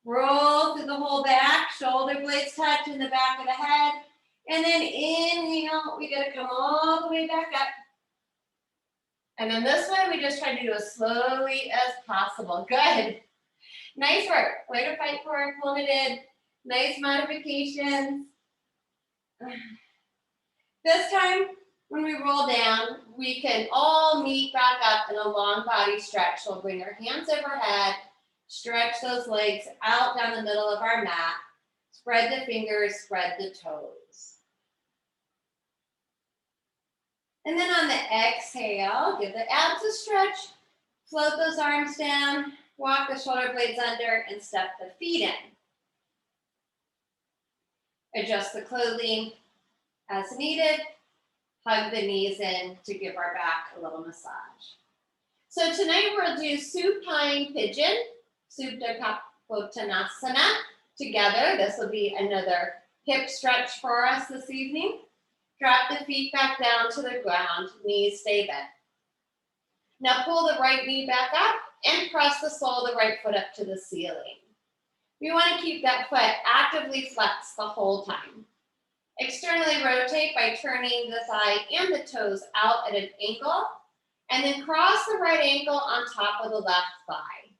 Roll through the whole back, shoulder blades touch in the back of the head. And then inhale, we gotta come all the way back up. And then this one, we just try to do as slowly as possible. Good. Nice work. Way to fight for it, pulling it in. Nice modifications. This time, when we roll down, we can all meet back up in a long body stretch. So we'll bring our hands overhead, stretch those legs out down the middle of our mat, spread the fingers, spread the toes. And then on the exhale, give the abs a stretch, float those arms down, walk the shoulder blades under, and step the feet in. Adjust the clothing as needed. Hug the knees in to give our back a little massage. So tonight we'll do Supine Pidgin, Batakonasana together. This will be another hip stretch for us this evening. Drop the feet back down to the ground, knees stay bent. Now pull the right knee back up and press the sole of the right foot up to the ceiling. We want to keep that foot actively flexed the whole time. Externally rotate by turning the thigh and the toes out at an angle, and then cross the right ankle on top of the left thigh.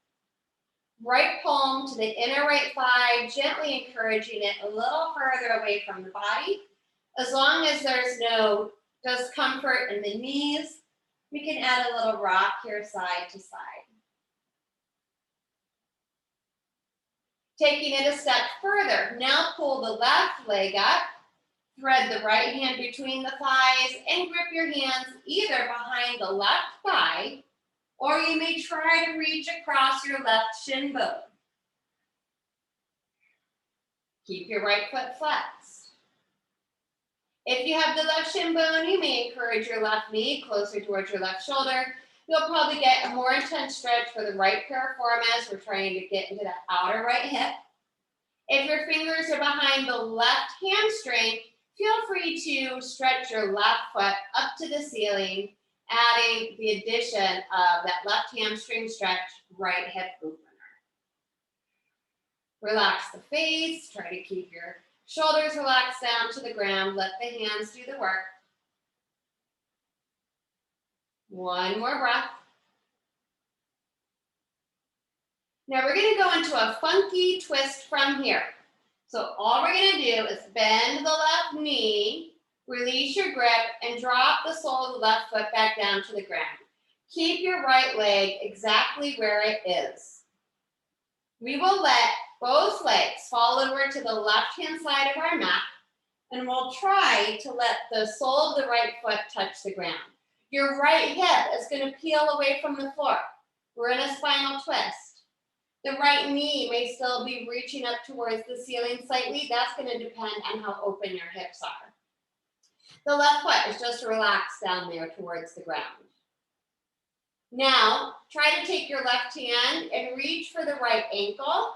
Right palm to the inner right thigh, gently encouraging it a little further away from the body. As long as there's no discomfort in the knees, we can add a little rock here side to side. Taking it a step further, now pull the left leg up, thread the right hand between the thighs, and grip your hands either behind the left thigh, or you may try to reach across your left shin bone. Keep your right foot flexed. If you have the left shin bone, you may encourage your left knee closer towards your left shoulder. You'll probably get a more intense stretch for the right piriformis. We're trying to get into the outer right hip. If your fingers are behind the left hamstring, feel free to stretch your left foot up to the ceiling, adding the addition of that left hamstring stretch, right hip opener. Relax the face, try to keep your shoulders relaxed down to the ground, let the hands do the work. One more breath. Now we're going to go into a funky twist from here. So all we're going to do is bend the left knee, release your grip, and drop the sole of the left foot back down to the ground. Keep your right leg exactly where it is. We will let both legs fall over to the left-hand side of our mat, and we'll try to let the sole of the right foot touch the ground. Your right hip is going to peel away from the floor. We're in a spinal twist. The right knee may still be reaching up towards the ceiling slightly. That's going to depend on how open your hips are. The left foot is just relaxed down there towards the ground. Now, try to take your left hand and reach for the right ankle.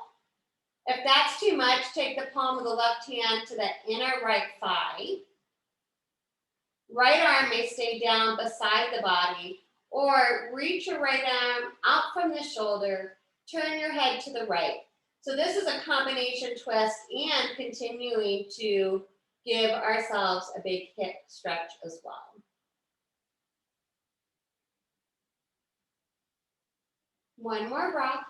If that's too much, take the palm of the left hand to the inner right thigh. Right arm may stay down beside the body, or reach your right arm out from the shoulder, turn your head to the right. So this is a combination twist and continuing to give ourselves a big hip stretch as well. One more breath.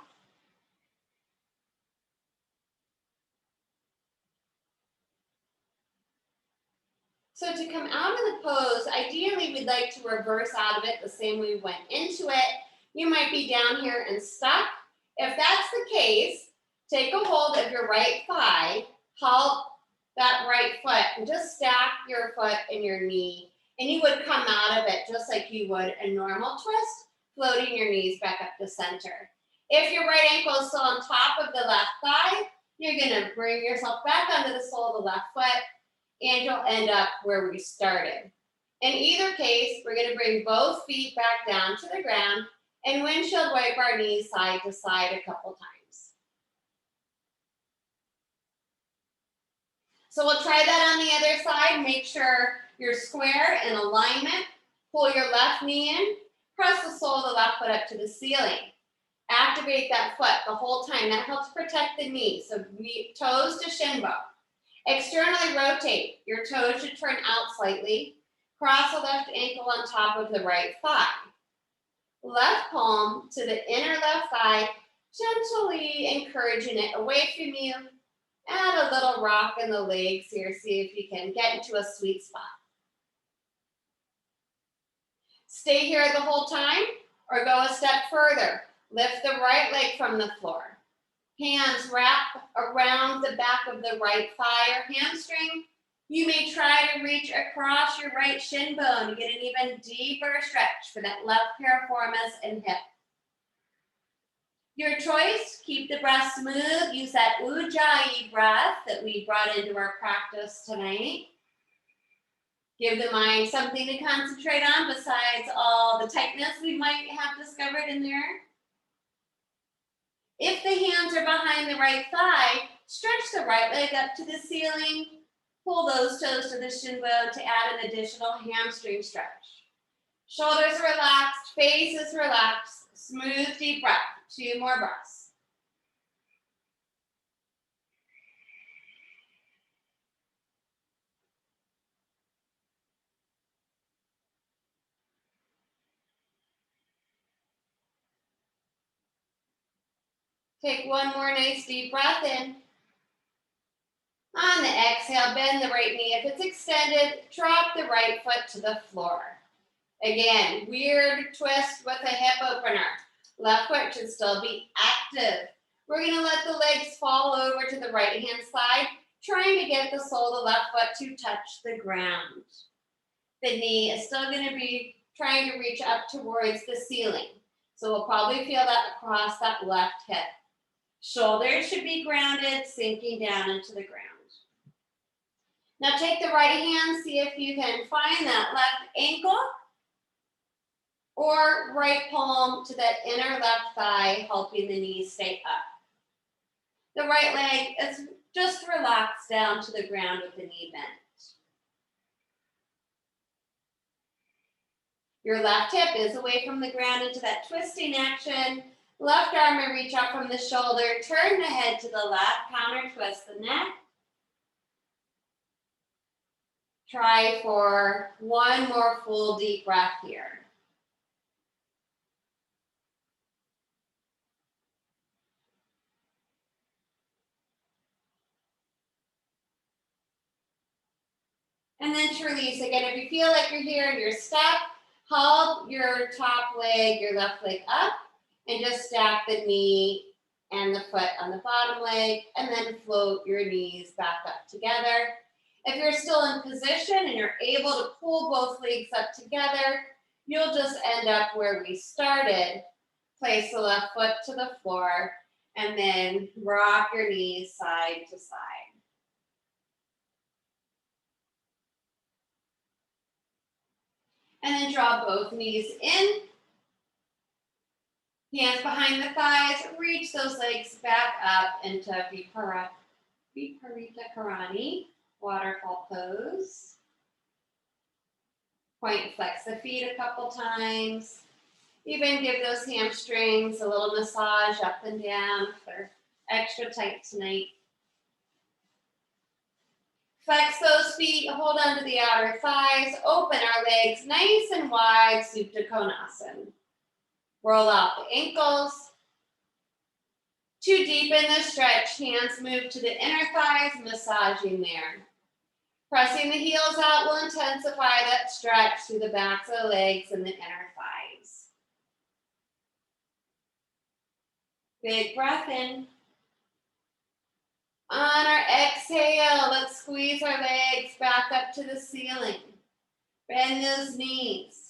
So to come out of the pose, ideally we'd like to reverse out of it the same way we went into it. You might be down here and stuck. If that's the case, take a hold of your right thigh, help that right foot, and just stack your foot and your knee. And you would come out of it just like you would a normal twist, floating your knees back up to center. If your right ankle is still on top of the left thigh, you're gonna bring yourself back onto the sole of the left foot, and you'll end up where we started. In either case, we're gonna bring both feet back down to the ground and windshield wipe our knees side to side a couple times. So we'll try that on the other side. Make sure you're square in alignment. Pull your left knee in, press the sole of the left foot up to the ceiling. Activate that foot the whole time. That helps protect the knee. So toes to shin bone. Externally rotate. Your toes should turn out slightly. Cross the left ankle on top of the right thigh. Left palm to the inner left thigh, gently encouraging it away from you. Add a little rock in the legs here. See if you can get into a sweet spot. Stay here the whole time or go a step further. Lift the right leg from the floor. Hands wrap around the back of the right thigh or hamstring. You may try to reach across your right shin bone to get an even deeper stretch for that left piriformis and hip. Your choice, keep the breath smooth. Use that Ujjayi breath that we brought into our practice tonight. Give the mind something to concentrate on besides all the tightness we might have discovered in there. If the hands are behind the right thigh, stretch the right leg up to the ceiling. Pull those toes to the shin bone to add an additional hamstring stretch. Shoulders relaxed, face is relaxed. Smooth, deep breath. 2 more breaths. Take one more nice deep breath in. On the exhale, bend the right knee. If it's extended, drop the right foot to the floor. Again, weird twist with a hip opener. Left foot should still be active. We're going to let the legs fall over to the right-hand side, trying to get the sole of the left foot to touch the ground. The knee is still going to be trying to reach up towards the ceiling. So we'll probably feel that across that left hip. Shoulders should be grounded, sinking down into the ground. Now take the right hand, see if you can find that left ankle or right palm to that inner left thigh, helping the knee stay up. The right leg is just relaxed down to the ground with the knee bent. Your left hip is away from the ground into that twisting action. Left arm may reach out from the shoulder, turn the head to the left, counter twist the neck. Try for one more full deep breath here. And then to release again. If you feel like you're here and you're stuck, hold your top leg, your left leg up, and just stack the knee and the foot on the bottom leg, and then float your knees back up together. If you're still in position and you're able to pull both legs up together, you'll just end up where we started. Place the left foot to the floor, and then rock your knees side to side. And then draw both knees in. Hands behind the thighs, reach those legs back up into Viparita Karani, waterfall pose. Point and flex the feet a couple times. Even give those hamstrings a little massage up and down if they're extra tight tonight. Flex those feet, hold onto the outer thighs, open our legs nice and wide, Supta Konasana. Roll out the ankles, To deepen the stretch, hands move to the inner thighs, massaging there. Pressing the heels out will intensify that stretch through the backs of the legs and the inner thighs. Big breath in. On our exhale, let's squeeze our legs back up to the ceiling. Bend those knees.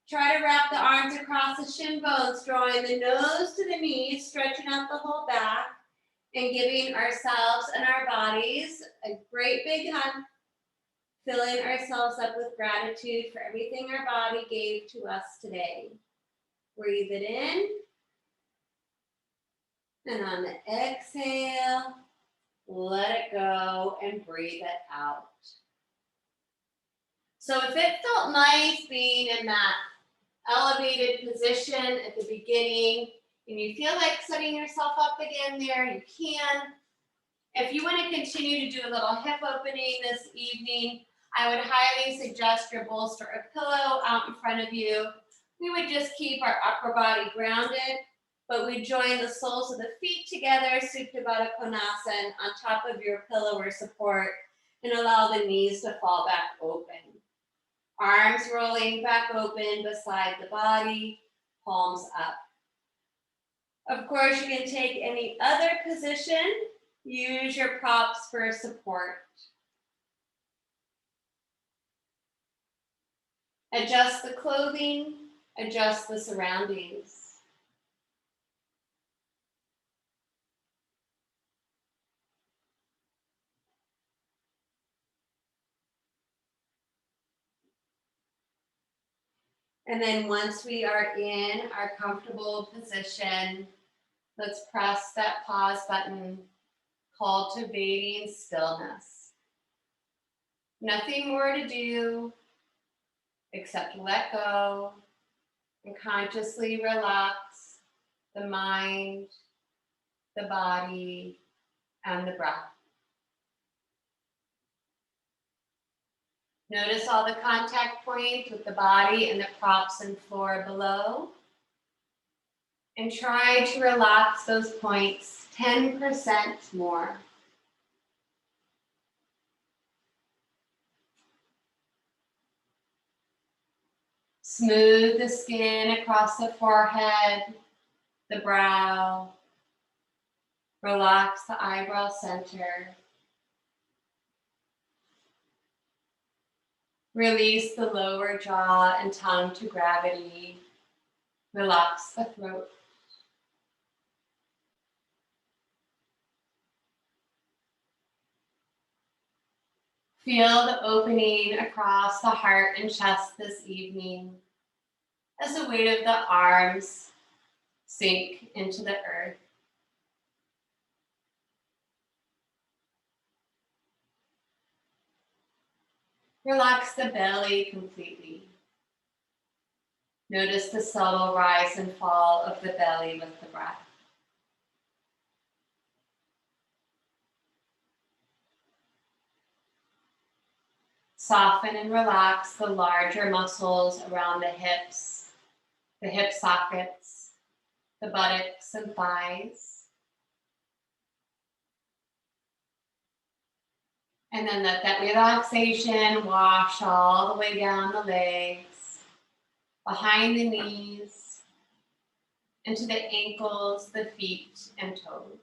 Try to wrap the arms across the shin bones, drawing the nose to the knees, stretching out the whole back, and giving ourselves and our bodies a great big hug, filling ourselves up with gratitude for everything our body gave to us today. Breathe it in. And on the exhale, let it go and breathe it out. So if it felt nice being in that elevated position at the beginning, and you feel like setting yourself up again there, you can. If you want to continue to do a little hip opening this evening, I would highly suggest your bolster or pillow out in front of you. We would just keep our upper body grounded, but we join the soles of the feet together, Supine Batakonasana, on top of your pillow or support, and allow the knees to fall back open. Arms rolling back open beside the body, palms up. Of course, you can take any other position. Use your props for support. Adjust the clothing, adjust the surroundings. And then once we are in our comfortable position, let's press that pause button, cultivating stillness. Nothing more to do except let go and consciously relax the mind, the body, and the breath. Notice all the contact points with the body and the props and floor below. And try to relax those points 10% more. Smooth the skin across the forehead, the brow. Relax the eyebrow center. Release the lower jaw and tongue to gravity. Relax the throat. Feel the opening across the heart and chest this evening as the weight of the arms sink into the earth. Relax the belly completely. Notice the subtle rise and fall of the belly with the breath. Soften and relax the larger muscles around the hips, the hip sockets, the buttocks and thighs. And then let that relaxation wash all the way down the legs, behind the knees, into the ankles, the feet, and toes.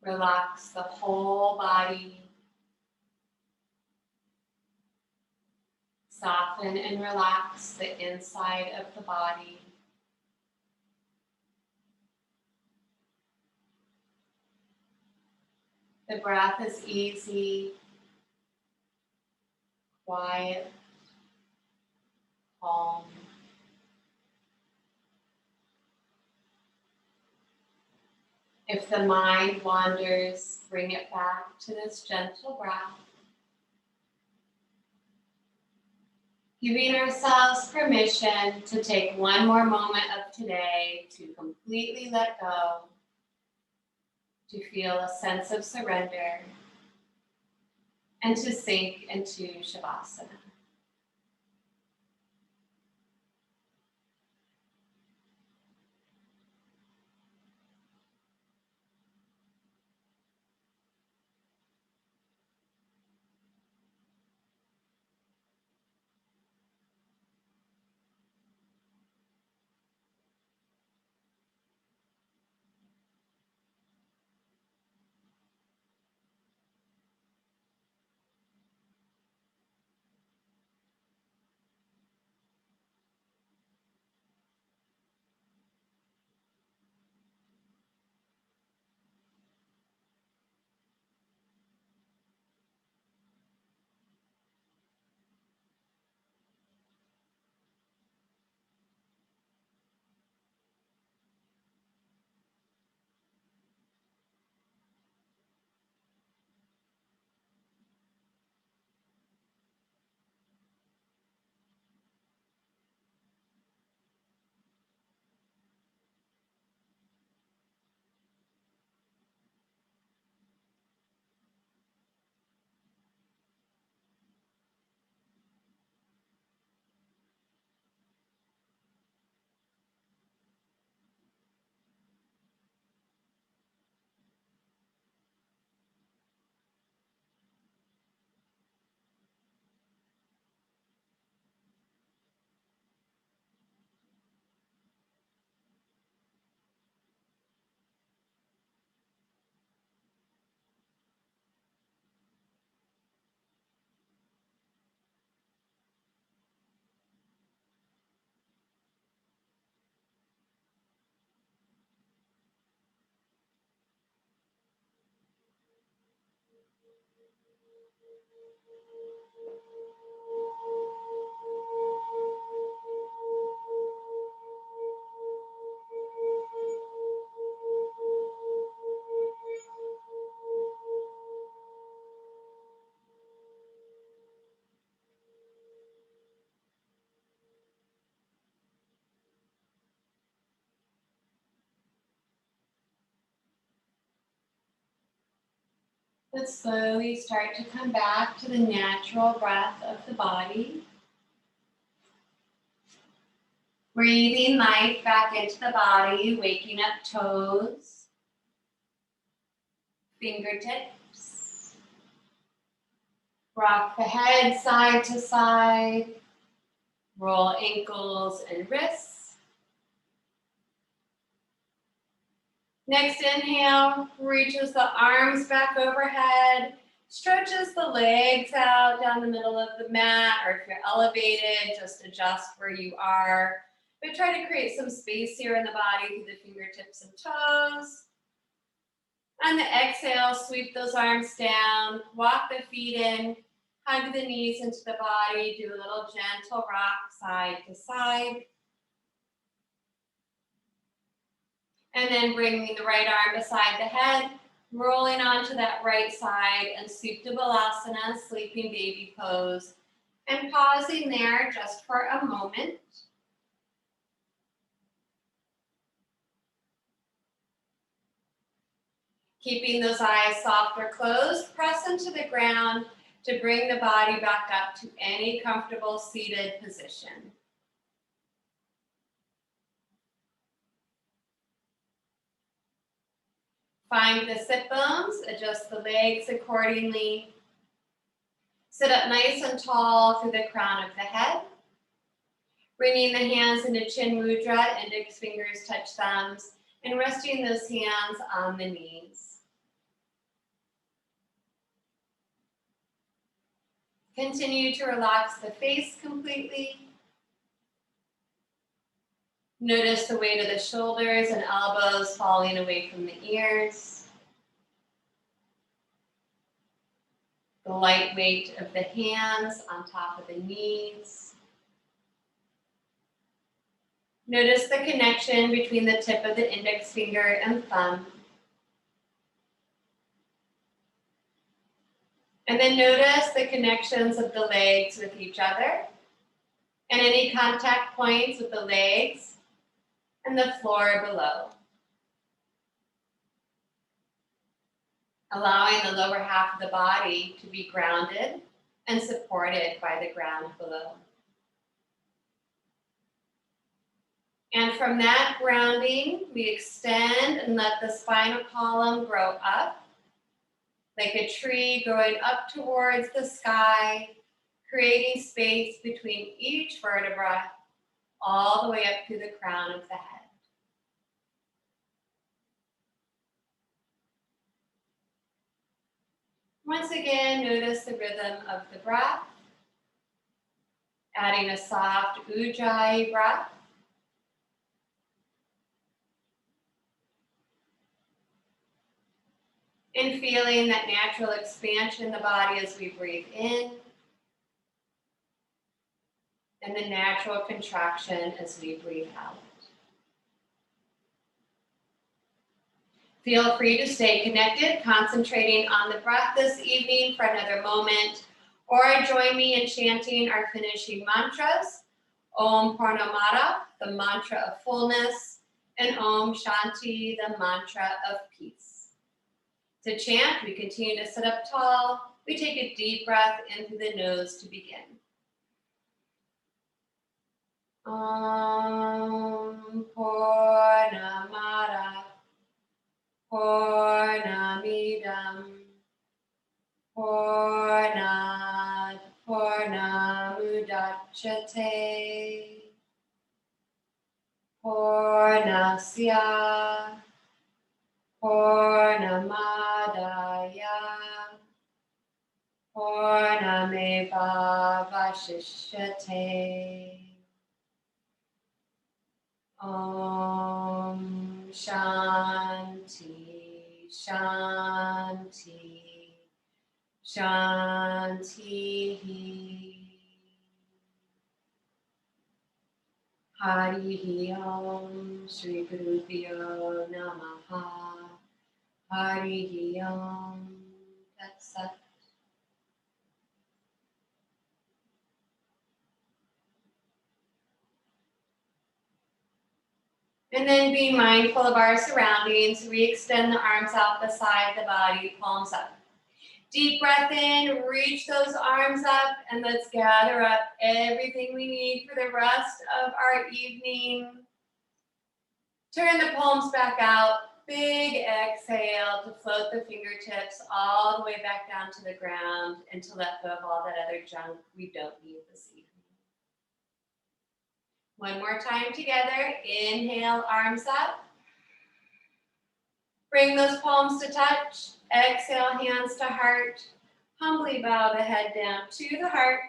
Relax the whole body. Soften and relax the inside of the body. The breath is easy, quiet, calm. If the mind wanders, bring it back to this gentle breath. Giving ourselves permission to take one more moment of today to completely let go, to feel a sense of surrender, and to sink into Shavasana. But slowly start to come back to the natural breath of the body. Breathing life back into the body, waking up toes, fingertips. Rock the head side to side. Roll ankles and wrists. Next inhale, reaches the arms back overhead, stretches the legs out down the middle of the mat, or if you're elevated, just adjust where you are. But try to create some space here in the body through the fingertips and toes. On the exhale, sweep those arms down, walk the feet in, hug the knees into the body, do a little gentle rock side to side. And then bringing the right arm beside the head, rolling onto that right side and Supta Balasana, sleeping baby pose. And pausing there just for a moment. Keeping those eyes soft or closed, press into the ground to bring the body back up to any comfortable seated position. Find the sit bones, adjust the legs accordingly. Sit up nice and tall through the crown of the head. Bringing the hands into chin mudra, index fingers touch thumbs, and resting those hands on the knees. Continue to relax the face completely. Notice the weight of the shoulders and elbows falling away from the ears. The light weight of the hands on top of the knees. Notice the connection between the tip of the index finger and thumb. And then notice the connections of the legs with each other and any contact points with the legs and the floor below. Allowing the lower half of the body to be grounded and supported by the ground below. And from that grounding, we extend and let the spinal column grow up like a tree growing up towards the sky, creating space between each vertebra all the way up to the crown of the head. Once again, notice the rhythm of the breath, adding a soft Ujjayi breath. And feeling that natural expansion in the body as we breathe in, and the natural contraction as we breathe out. Feel free to stay connected, concentrating on the breath this evening for another moment, or join me in chanting our finishing mantras, Om Purnamada, the mantra of fullness, and Om Shanti, the mantra of peace. To chant, we continue to sit up tall. We take a deep breath in through the nose to begin. Om Purnamada Purnamidam Purnat Purnamudachyate Purnasya Purnamadaya Purnameva Vashishyate. Om Shanti Shanti Shanti. Hari Om Shri Gurubhyo Namaha. Hari Om Tat Sat. And then being mindful of our surroundings, we extend the arms out beside the body, palms up. Deep breath in, reach those arms up, and let's gather up everything we need for the rest of our evening. Turn the palms back out. Big exhale to float the fingertips all the way back down to the ground and to let go of all that other junk we don't need this evening. One more time together. Inhale, arms up. Bring those palms to touch. Exhale, hands to heart. Humbly bow the head down to the heart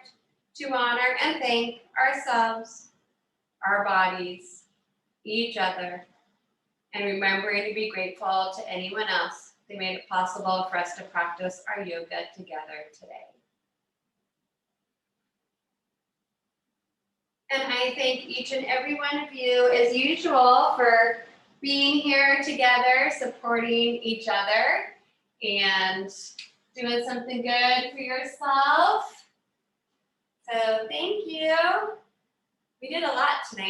to honor and thank ourselves, our bodies, each other, and remembering to be grateful to anyone else that made it possible for us to practice our yoga together today. And I thank each and every one of you, as usual, for being here together, supporting each other, and doing something good for yourself. So thank you. We did a lot tonight.